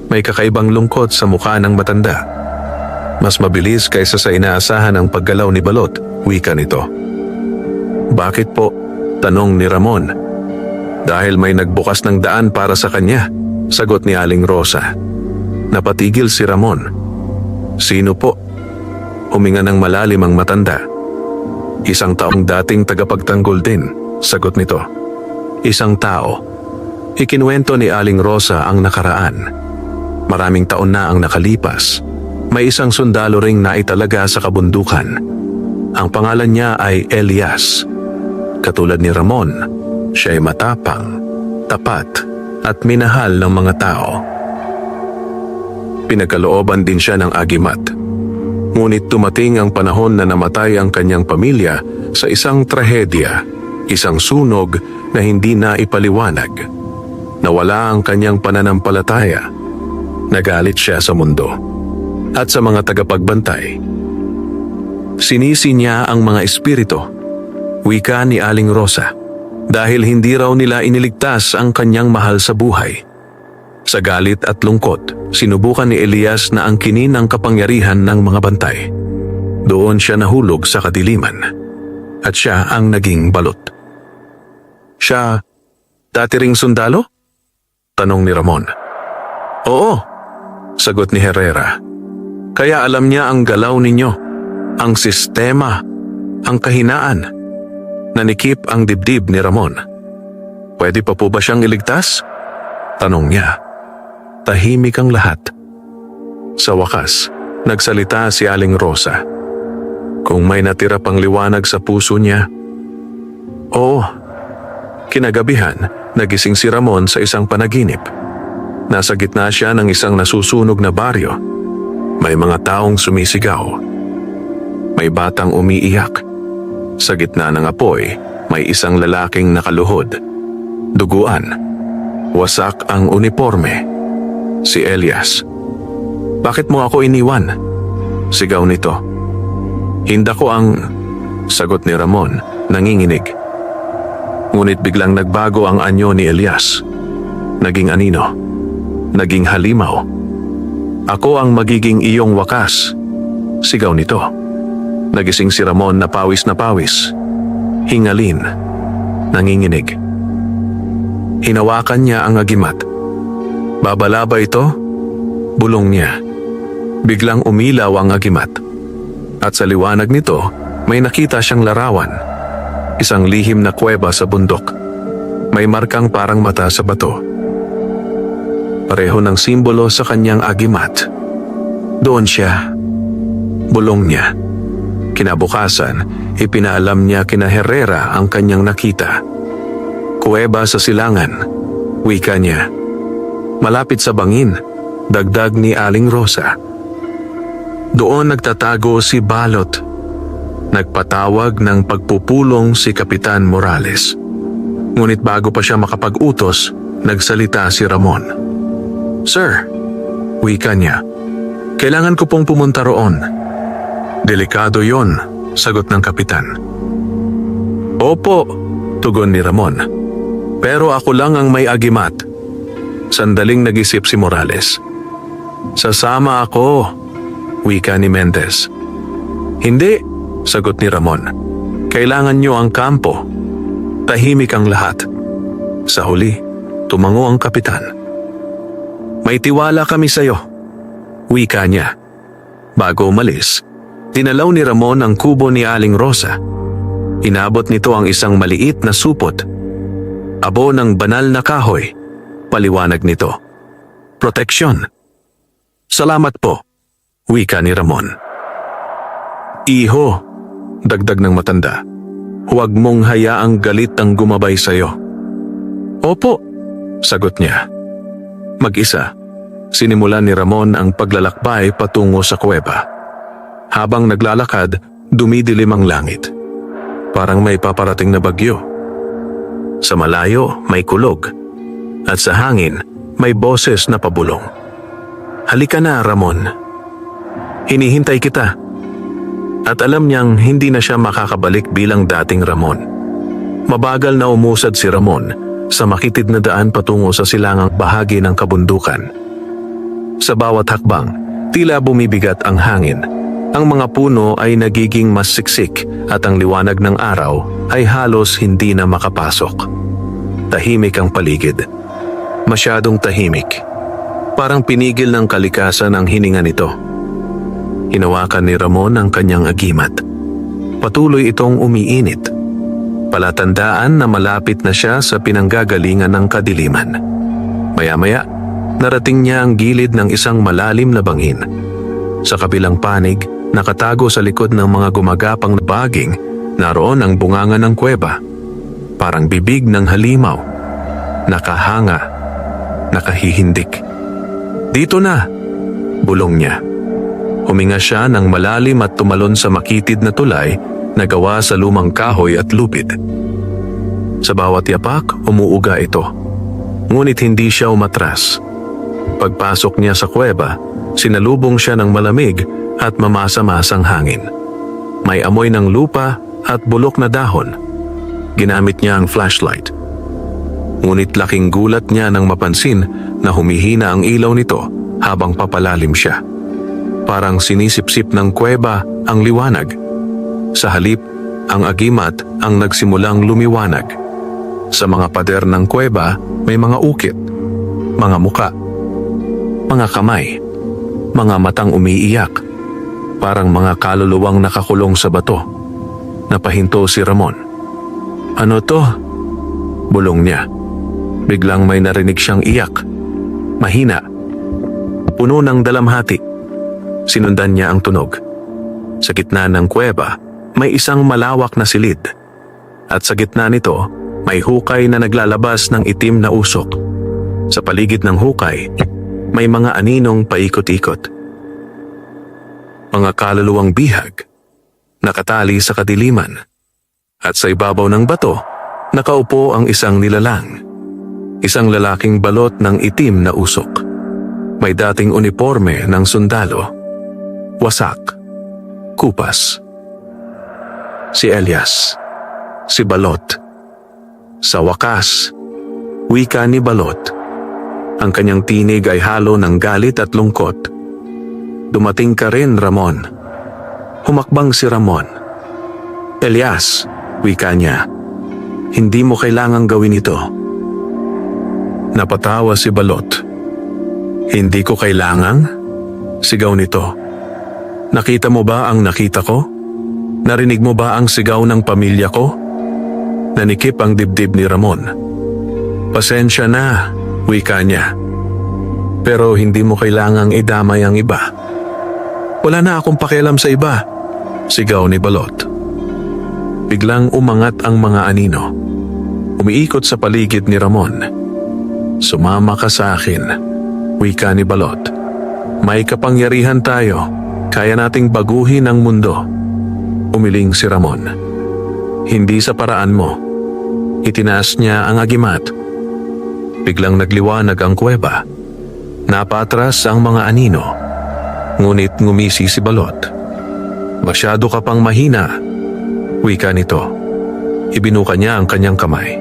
May kakaibang lungkot sa mukha ng matanda. Mas mabilis kaysa sa inaasahan ang paggalaw ni Balot, wika nito. Bakit po? Tanong ni Ramon. Dahil may nagbukas ng daan para sa kanya, sagot ni Aling Rosa. Napatigil si Ramon. Sino po? Huminga ng malalim ang matanda. Isang taong dating tagapagtanggol din, sagot nito. Isang tao. Ikinuwento ni Aling Rosa ang nakaraan. Maraming taon na ang nakalipas. May isang sundalo ring naitalaga sa kabundukan. Ang pangalan niya ay Elias. Katulad ni Ramon, siya ay matapang, tapat, at minahal ng mga tao. Pinagkalooban din siya ng agimat. Ngunit tumating ang panahon na namatay ang kanyang pamilya sa isang trahedya, isang sunog na hindi na ipaliwanag. Nawala ang kanyang pananampalataya. Nagalit siya sa mundo at sa mga tagapagbantay. Sinisi niya ang mga espiritu, wika ni Aling Rosa, dahil hindi raw nila iniligtas ang kanyang mahal sa buhay. Sa galit at lungkot, sinubukan ni Elias na angkinin ang kapangyarihan ng mga bantay. Doon siya nahulog sa kadiliman, at siya ang naging balot. Siya, dati ring sundalo? Tanong ni Ramon. Oo, sagot ni Herrera. Kaya alam niya ang galaw ninyo, ang sistema, ang kahinaan. Nanikip ang dibdib ni Ramon. Pwede pa po ba siyang iligtas? Tanong niya. Tahimik ang lahat. Sa wakas, nagsalita si Aling Rosa. Kung may natira pang liwanag sa puso niya, oo, Kinagabihan, nagising si Ramon sa isang panaginip. Nasa gitna siya ng isang nasusunog na baryo. May mga taong sumisigaw. May batang umiiyak. Sa gitna ng apoy, may isang lalaking nakaluhod. Duguan. Wasak ang uniforme. Si Elias. "Bakit mo ako iniwan?" Sigaw nito. "Hinda ko ang..." Sagot ni Ramon, nanginginig. Ngunit biglang nagbago ang anyo ni Elias. Naging anino. Naging halimaw. "Ako ang magiging iyong wakas." Sigaw nito. Nagising si Ramon na pawis, hingalin, nanginginig. Hinawakan niya ang agimat. "Babala ba ito?" Bulong niya. Biglang umilaw ang agimat. At sa liwanag nito, may nakita siyang larawan. Isang lihim na kuweba sa bundok. May markang parang mata sa bato. Pareho ng simbolo sa kanyang agimat. Doon siya. Bulong niya. Kinabukasan, ipinaalam niya kina Herrera ang kanyang nakita. Kuweba sa silangan, wika niya. Malapit sa bangin, dagdag ni Aling Rosa. Doon nagtatago si Balot. Nagpatawag ng pagpupulong si Kapitan Morales. Ngunit bago pa siya makapag-utos, nagsalita si Ramon. "Sir," wika niya, "kailangan ko pong pumunta roon." "Delikado yon," sagot ng kapitan. "Opo," tugon ni Ramon. "Pero ako lang ang may agimat." Sandaling nag-isip si Morales. "Sasama ako," wika ni Mendez. "Hindi," sagot ni Ramon. "Kailangan niyo ang kampo." Tahimik ang lahat. Sa huli, tumango ang kapitan. "May tiwala kami sa iyo," wika niya. Bago umalis, tinalaw ni Ramon ang kubo ni Aling Rosa. Inabot nito ang isang maliit na supot. Abo ng banal na kahoy. Paliwanag nito. "Proteksyon." "Salamat po," wika ni Ramon. "Iho," dagdag ng matanda, "huwag mong hayaang galit ang gumabay sa iyo." "Opo," sagot niya. Mag-isa, sinimulan ni Ramon ang paglalakbay patungo sa kuweba. Habang naglalakad, dumidilim ang langit. Parang may paparating na bagyo. Sa malayo, may kulog. At sa hangin, may boses na pabulong. "Halika na, Ramon. Hinihintay kita." At alam niyang hindi na siya makakabalik bilang dating Ramon. Mabagal na umusad si Ramon sa makitid na daan patungo sa silangang bahagi ng kabundukan. Sa bawat hakbang, tila bumibigat ang hangin. Ang mga puno ay nagiging mas siksik at ang liwanag ng araw ay halos hindi na makapasok. Tahimik ang paligid. Masyadong tahimik. Parang pinigil ng kalikasan ang hininga nito. Hinawakan ni Ramon ang kanyang agimat. Patuloy itong umiinit. Palatandaan na malapit na siya sa pinanggagalingan ng kadiliman. Maya-maya, narating niya ang gilid ng isang malalim na bangin. Sa kabilang panig, nakatago sa likod ng mga gumagapang na baging, naroon ang bunganga ng kuweba. Parang bibig ng halimaw. Nakahanga. Nakahihindik. "Dito na," bulong niya. Huminga siya ng malalim at tumalon sa makitid na tulay na gawa sa lumang kahoy at lupid. Sa bawat yapak, umuuga ito. Ngunit hindi siya umatras. Pagpasok niya sa kuweba, sinalubong siya ng malamig at mamasa-masang hangin. May amoy ng lupa at bulok na dahon. Ginamit niya ang flashlight. Ngunit laking gulat niya nang mapansin na humihina ang ilaw nito habang papalalim siya. Parang sinisipsip ng kuweba ang liwanag. Sa halip, ang agimat ang nagsimulang lumiwanag. Sa mga pader ng kuweba may mga ukit, mga muka, mga kamay, mga matang umiiyak, parang mga kaluluwang nakakulong sa bato. Napahinto si Ramon. "Ano to?" bulong niya. Biglang may narinig siyang iyak. Mahina. Puno ng dalamhati. Sinundan niya ang tunog. Sa gitna ng kuweba, may isang malawak na silid. At sa gitna nito, May hukay na naglalabas ng itim na usok. Sa paligid ng hukay, may mga aninong paikot-ikot. Mga kaluluwang bihag, nakatali sa kadiliman. At sa ibabaw ng bato, nakaupo ang isang nilalang. Isang lalaking balot ng itim na usok. May dating uniforme ng sundalo. Wasak. Kupas. Si Elias. Si Balot. Sa wakas, wika ni Balot. Ang kanyang tinig ay halo ng galit at lungkot. Dumating ka rin, Ramon. Humakbang si Ramon. Elias, wika niya. Hindi mo kailangang gawin ito. Napatawa si Balot. Hindi ko kailangang? Sigaw nito. Nakita mo ba ang nakita ko? Narinig mo ba ang sigaw ng pamilya ko? Nanikip ang dibdib ni Ramon. Pasensya na, wika niya. Pero hindi mo kailangang idamay ang iba. Wala na akong pakialam sa iba, sigaw ni Balot. Biglang umangat ang mga anino. Umiikot sa paligid ni Ramon. Sumama ka sa akin, wika ni Balot. May kapangyarihan tayo, kaya nating baguhin ang mundo. Umiling si Ramon. Hindi sa paraan mo. Itinaas niya ang agimat. Biglang nagliwanag ang kuweba. Napatras ang mga anino. Ngunit ngumisi si Balot. Masyado ka pang mahina, wika nito. Ibinuka niya ang kanyang kamay.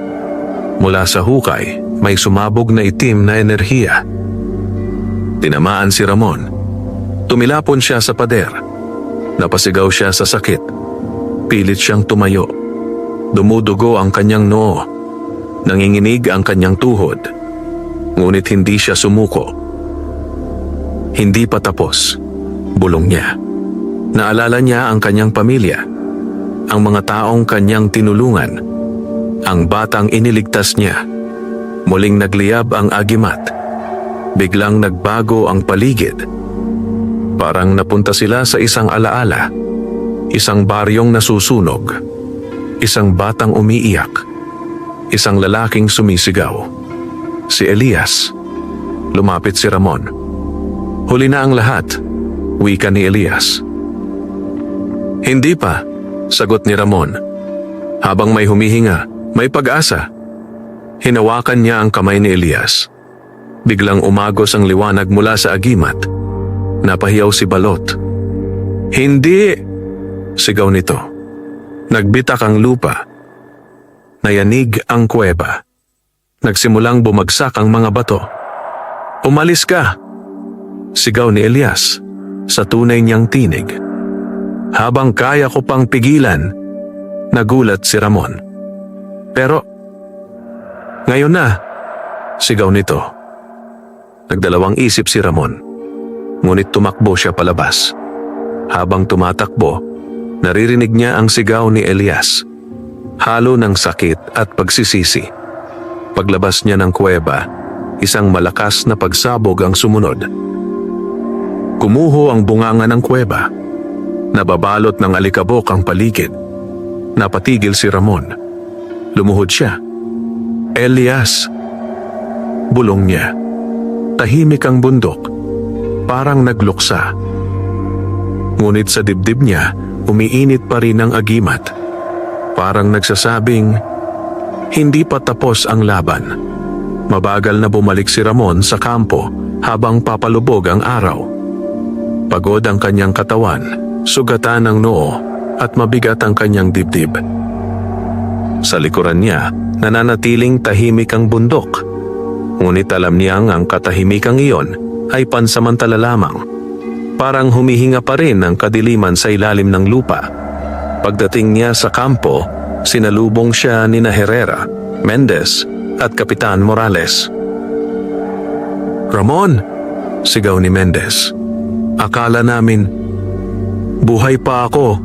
Mula sa hukay, may sumabog na itim na enerhiya. Tinamaan si Ramon. Tumilapon siya sa pader. Napasigaw siya sa sakit. Pilit siyang tumayo. Dumudugo ang kanyang noo. Nanginginig ang kanyang tuhod. Ngunit hindi siya sumuko. Hindi pa tapos. Bulong niya. Naalala niya ang kanyang pamilya. Ang mga taong kanyang tinulungan. Ang batang iniligtas niya. Muling nagliyab ang agimat. Biglang nagbago ang paligid. Parang napunta sila sa isang alaala. Isang baryong nasusunog. Isang batang umiiyak. Isang lalaking sumisigaw. Si Elias. Lumapit si Ramon. Huli na ang lahat, wika ni Elias. Hindi pa, sagot ni Ramon. Habang may humihinga, may pag-asa. Hinawakan niya ang kamay ni Elias. Biglang umagos ang liwanag mula sa agimat. Napahiyaw si Balot. Hindi! Sigaw nito. Nagbitak ang lupa. Nayanig ang kuweba. Nagsimulang bumagsak ang mga bato. Umalis ka! Sigaw ni Elias sa tunay niyang tinig. Habang kaya ko pang pigilan, nagulat si Ramon. Pero, ngayon na, sigaw nito. Nagdalawang isip si Ramon. Ngunit tumakbo siya palabas. Habang tumatakbo, naririnig niya ang sigaw ni Elias. Halo ng sakit at pagsisisi. Paglabas niya ng kuweba, isang malakas na pagsabog ang sumunod. Kumuho ang bunganga ng kuweba. Nababalot ng alikabok ang paligid. Napatigil si Ramon. Lumuhod siya. Elias! Bulong niya. Tahimik ang bundok. Parang nagluksa. Ngunit sa dibdib niya, umiinit pa rin ang agimat. Parang nagsasabing, hindi pa tapos ang laban. Mabagal na bumalik si Ramon sa kampo habang papalubog ang araw. Pagod ang kanyang katawan, sugatan ang noo at mabigat ang kanyang dibdib. Sa likuran niya, nananatiling tahimik ang bundok. Ngunit alam niyang ang katahimikang iyon ay pansamantala lamang. Parang humihinga pa rin ang kadiliman sa ilalim ng lupa. Pagdating niya sa kampo, sinalubong siya ni Herrera, Mendez at Kapitan Morales. Ramon! Sigaw ni Mendez. Akala namin, buhay pa ako,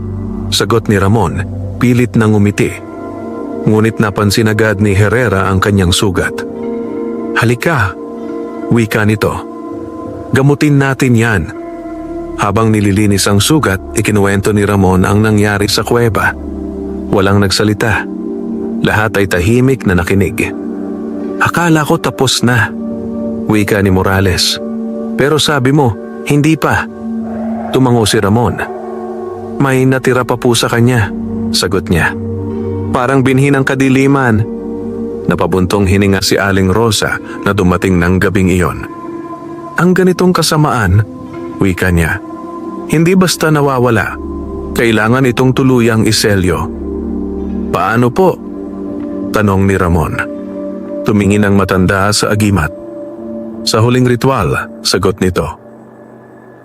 sagot ni Ramon, pilit nang umiti. Ngunit napansin agad ni Herrera ang kanyang sugat. Halika, wika nito. Gamutin natin yan. Habang nililinis ang sugat, ikinuwento ni Ramon ang nangyari sa kuweba. Walang nagsalita. Lahat ay tahimik na nakinig. Akala ko tapos na, wika ni Morales. Pero sabi mo, hindi pa. Tumango si Ramon. May natira pa po sa kanya, sagot niya. Parang binhi ng kadiliman. Napabuntong hininga si Aling Rosa na dumating ng gabing iyon. Ang ganitong kasamaan, wika niya, hindi basta nawawala. Kailangan itong tuluyang iselyo. Paano po? Tanong ni Ramon. Tumingin ang matanda sa agimat. Sa huling ritual, sagot nito.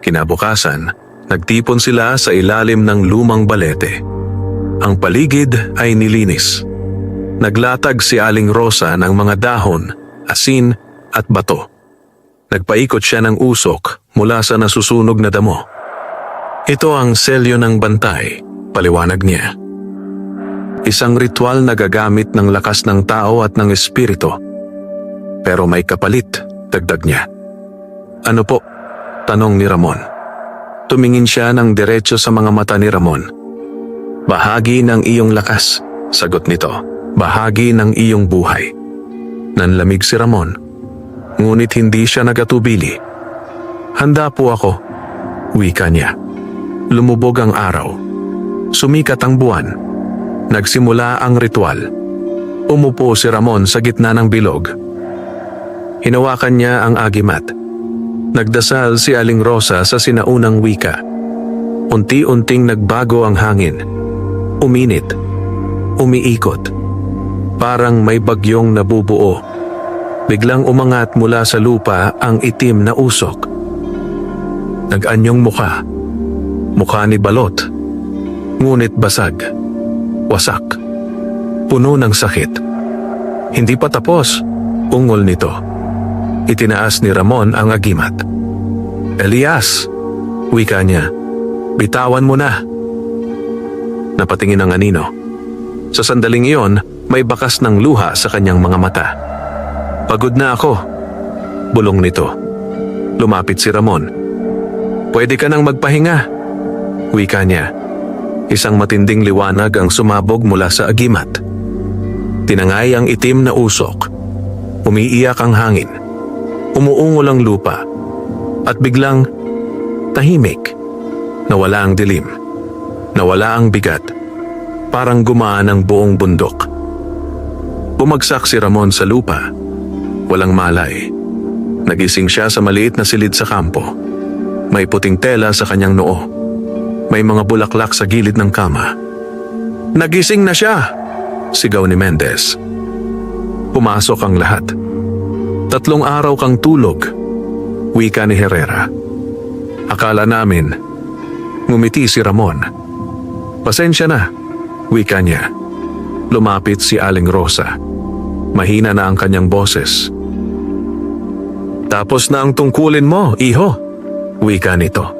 Kinabukasan, nagtipon sila sa ilalim ng lumang balete. Ang paligid ay nilinis. Naglatag si Aling Rosa ng mga dahon, asin at bato. Nagpaikot siya ng usok mula sa nasusunog na damo. Ito ang selyo ng bantay, paliwanag niya. Isang ritual na gagamit ng lakas ng tao at ng espiritu. Pero may kapalit, dagdag niya. Ano po? Tanong ni Ramon. Tumingin siya ng diretso sa mga mata ni Ramon. Bahagi ng iyong lakas, sagot nito. Bahagi ng iyong buhay. Nanlamig si Ramon. Ngunit hindi siya nagatubili. Handa po ako, wika niya. Lumubog ang araw. Sumikat ang buwan. Nagsimula ang ritual. Umupo si Ramon sa gitna ng bilog. Hinawakan niya ang agimat. Nagdasal si Aling Rosa sa sinaunang wika. Unti-unting nagbago ang hangin. Uminit. Umiikot. Parang may bagyong nabubuo. Biglang umangat mula sa lupa ang itim na usok. Nag-anyong mukha. Mukha ni balot. Ngunit basag. Wasak. Puno ng sakit. Hindi pa tapos, ungol nito. Itinaas ni Ramon ang agimat. Elias, wika niya, bitawan mo na. Napatingin ang anino. Sa sandaling iyon, may bakas ng luha sa kanyang mga mata. Pagod na ako, bulong nito. Lumapit si Ramon. Pwede ka nang magpahinga, wika niya. Isang matinding liwanag ang sumabog mula sa agimat. Tinangay ang itim na usok. Umiiyak ang hangin. Umuungol ang lupa. At biglang tahimik. Nawala ang dilim. Nawala ang bigat. Parang gumaan ang buong bundok. Bumagsak si Ramon sa lupa. Walang malay. Nagising siya sa maliit na silid sa kampo. May puting tela sa kanyang noo. May mga bulaklak sa gilid ng kama. Nagising na siya! Sigaw ni Mendez. Pumasok ang lahat. 3 araw kang tulog, wika ni Herrera. Akala namin, ngumiti si Ramon. Pasensya na, wika niya. Lumapit si Aling Rosa. Mahina na ang kanyang boses. Tapos na ang tungkulin mo, iho, wika nito.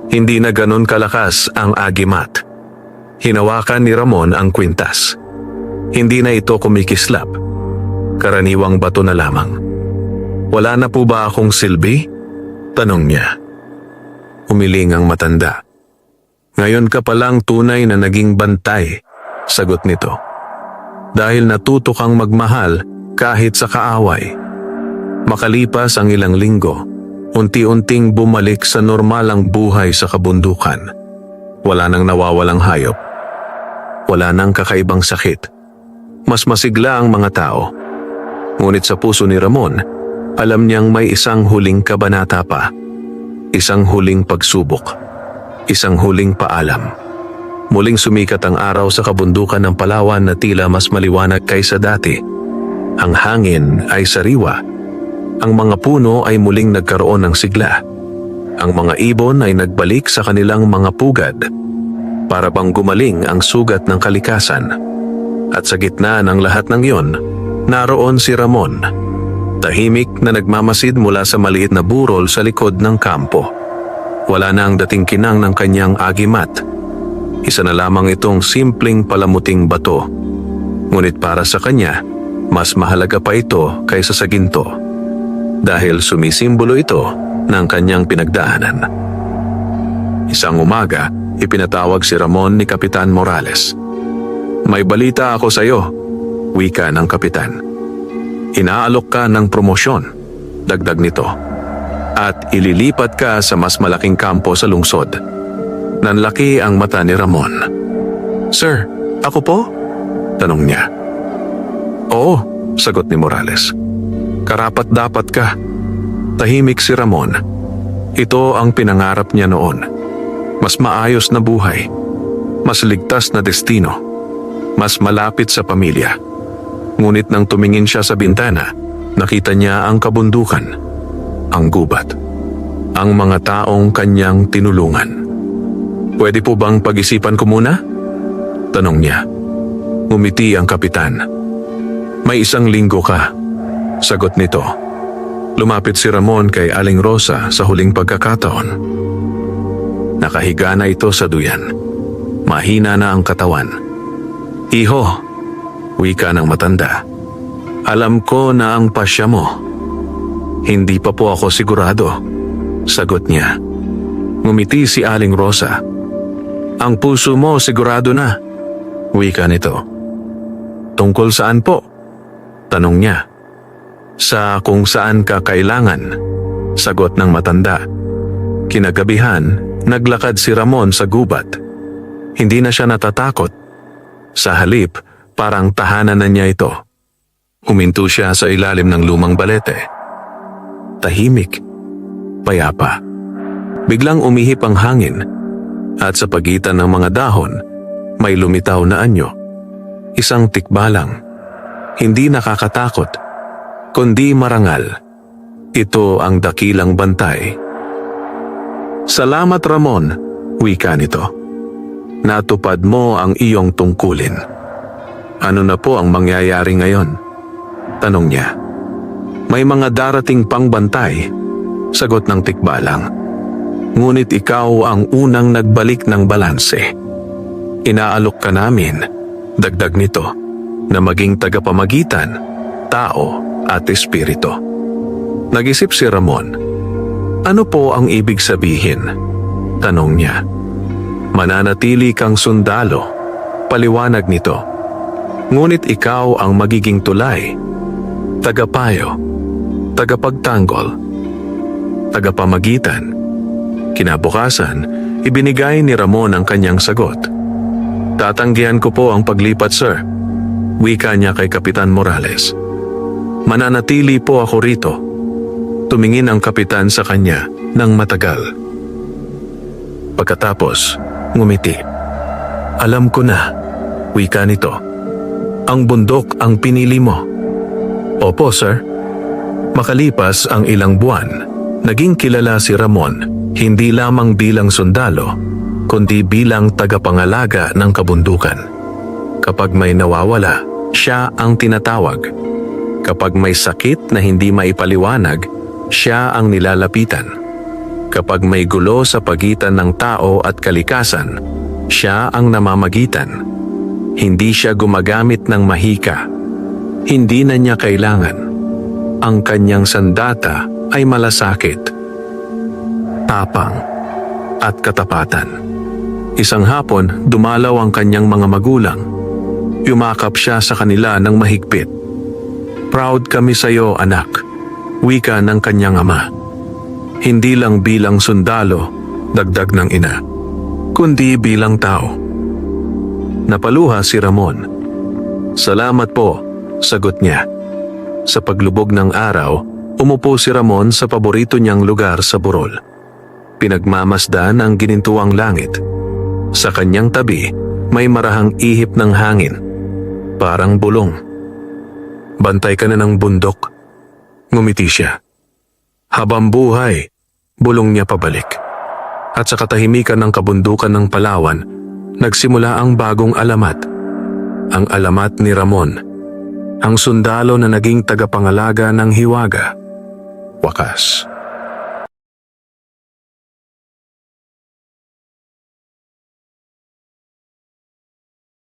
Hindi na ganon kalakas ang agimat. Hinawakan ni Ramon ang kwintas. Hindi na ito kumikislap. Karaniwang bato na lamang. Wala na po ba akong silbi? Tanong niya. Umiling ang matanda. Ngayon ka palang tunay na naging bantay, sagot nito. Dahil natuto kang magmahal kahit sa kaaway. Makalipas ang ilang linggo, unti-unting bumalik sa normal ang buhay sa kabundukan. Wala nang nawawalang hayop. Wala nang kakaibang sakit. Mas masigla ang mga tao. Ngunit sa puso ni Ramon, alam niyang may isang huling kabanata pa. Isang huling pagsubok. Isang huling paalam. Muling sumikat ang araw sa kabundukan ng Palawan na tila mas maliwanag kaysa dati. Ang hangin ay sariwa. Ang mga puno ay muling nagkaroon ng sigla. Ang mga ibon ay nagbalik sa kanilang mga pugad. Para bang gumaling ang sugat ng kalikasan. At sa gitna ng lahat ng iyon, naroon si Ramon. Tahimik na nagmamasid mula sa maliit na burol sa likod ng kampo. Wala na ang dating kinang ng kanyang agimat. Isa na lamang itong simpleng palamuting bato. Ngunit para sa kanya, mas mahalaga pa ito kaysa sa ginto. Dahil sumisimbolo ito ng kanyang pinagdaanan. Isang umaga, ipinatawag si Ramon ni Kapitan Morales. May balita ako sa iyo, wika ng kapitan. Inaalok ka ng promosyon, dagdag nito. At ililipat ka sa mas malaking kampo sa lungsod. Nanlaki ang mata ni Ramon. Sir, ako po? Tanong niya. Oo, sagot ni Morales. Karapat-dapat ka. Tahimik si Ramon. Ito ang pinangarap niya noon. Mas maayos na buhay. Mas ligtas na destino. Mas malapit sa pamilya. Ngunit nang tumingin siya sa bintana, nakita niya ang kabundukan, ang gubat, ang mga taong kanyang tinulungan. Pwede po bang pag-isipan ko muna? Tanong niya. Ngumiti ang kapitan. May 1 linggo ka, sagot nito. Lumapit si Ramon kay Aling Rosa sa huling pagkakataon. Nakahiga na ito sa duyan. Mahina na ang katawan. Iho, wika ng matanda. Alam ko na ang pasya mo. Hindi pa po ako sigurado, sagot niya. Ngumiti si Aling Rosa. Ang puso mo sigurado na, wika nito. Tungkol saan po? Tanong niya. Sa kung saan ka kailangan, sagot ng matanda. Kinagabihan, naglakad si Ramon sa gubat. Hindi na siya natatakot. Sa halip, parang tahanan na niya ito. Huminto siya sa ilalim ng lumang balete. Tahimik, payapa. Biglang umihip ang hangin at sa pagitan ng mga dahon, may lumitaw na anyo. Isang tikbalang, hindi nakakatakot, kundi marangal. Ito ang dakilang bantay. Salamat Ramon, wika nito. Natupad mo ang iyong tungkulin. Ano na po ang mangyayari ngayon? Tanong niya. May mga darating pang bantay, sagot ng tikbalang. Ngunit ikaw ang unang nagbalik ng balanse. Inaalok ka namin, dagdag nito, na maging tagapamagitan, tao at espiritu. Nag-isip si Ramon. Ano po ang ibig sabihin? Tanong niya. Mananatili kang sundalo, paliwanag nito. Ngunit ikaw ang magiging tulay, tagapayo, tagapagtanggol, tagapamagitan. Kinabukasan, ibinigay ni Ramon ang kanyang sagot. Tatanggihan ko po ang paglipat, sir. Wika niya kay Kapitan Morales. Mananatili po ako rito. Tumingin ang kapitan sa kanya ng matagal. Pagkatapos, ngumiti. Alam ko na, wika nito. Ang bundok ang pinili mo. Opo, sir. Makalipas ang ilang buwan, naging kilala si Ramon hindi lamang bilang sundalo, kundi bilang tagapangalaga ng kabundukan. Kapag may nawawala, siya ang tinatawag. Kapag may sakit na hindi maipaliwanag, siya ang nilalapitan. Kapag may gulo sa pagitan ng tao at kalikasan, siya ang namamagitan. Hindi siya gumagamit ng mahika. Hindi na niya kailangan. Ang kanyang sandata ay malasakit, tapang, at katapatan. Isang hapon, dumalaw ang kanyang mga magulang. Yumakap siya sa kanila ng mahigpit. Proud kami sa iyo, anak, wika ng kanyang ama. Hindi lang bilang sundalo, dagdag ng ina, kundi bilang tao. Napaluha si Ramon. Salamat po, sagot niya. Sa paglubog ng araw, umupo si Ramon sa paborito niyang lugar sa burol. Pinagmamasdan ang ginintuang langit. Sa kanyang tabi, may marahang ihip ng hangin, parang bulong. Bantay ka na ng bundok. Ngumiti siya. Habang buhay, bulong niya pabalik. At sa katahimikan ng kabundukan ng Palawan, nagsimula ang bagong alamat. Ang alamat ni Ramon. Ang sundalo na naging tagapangalaga ng Hiwaga. Wakas.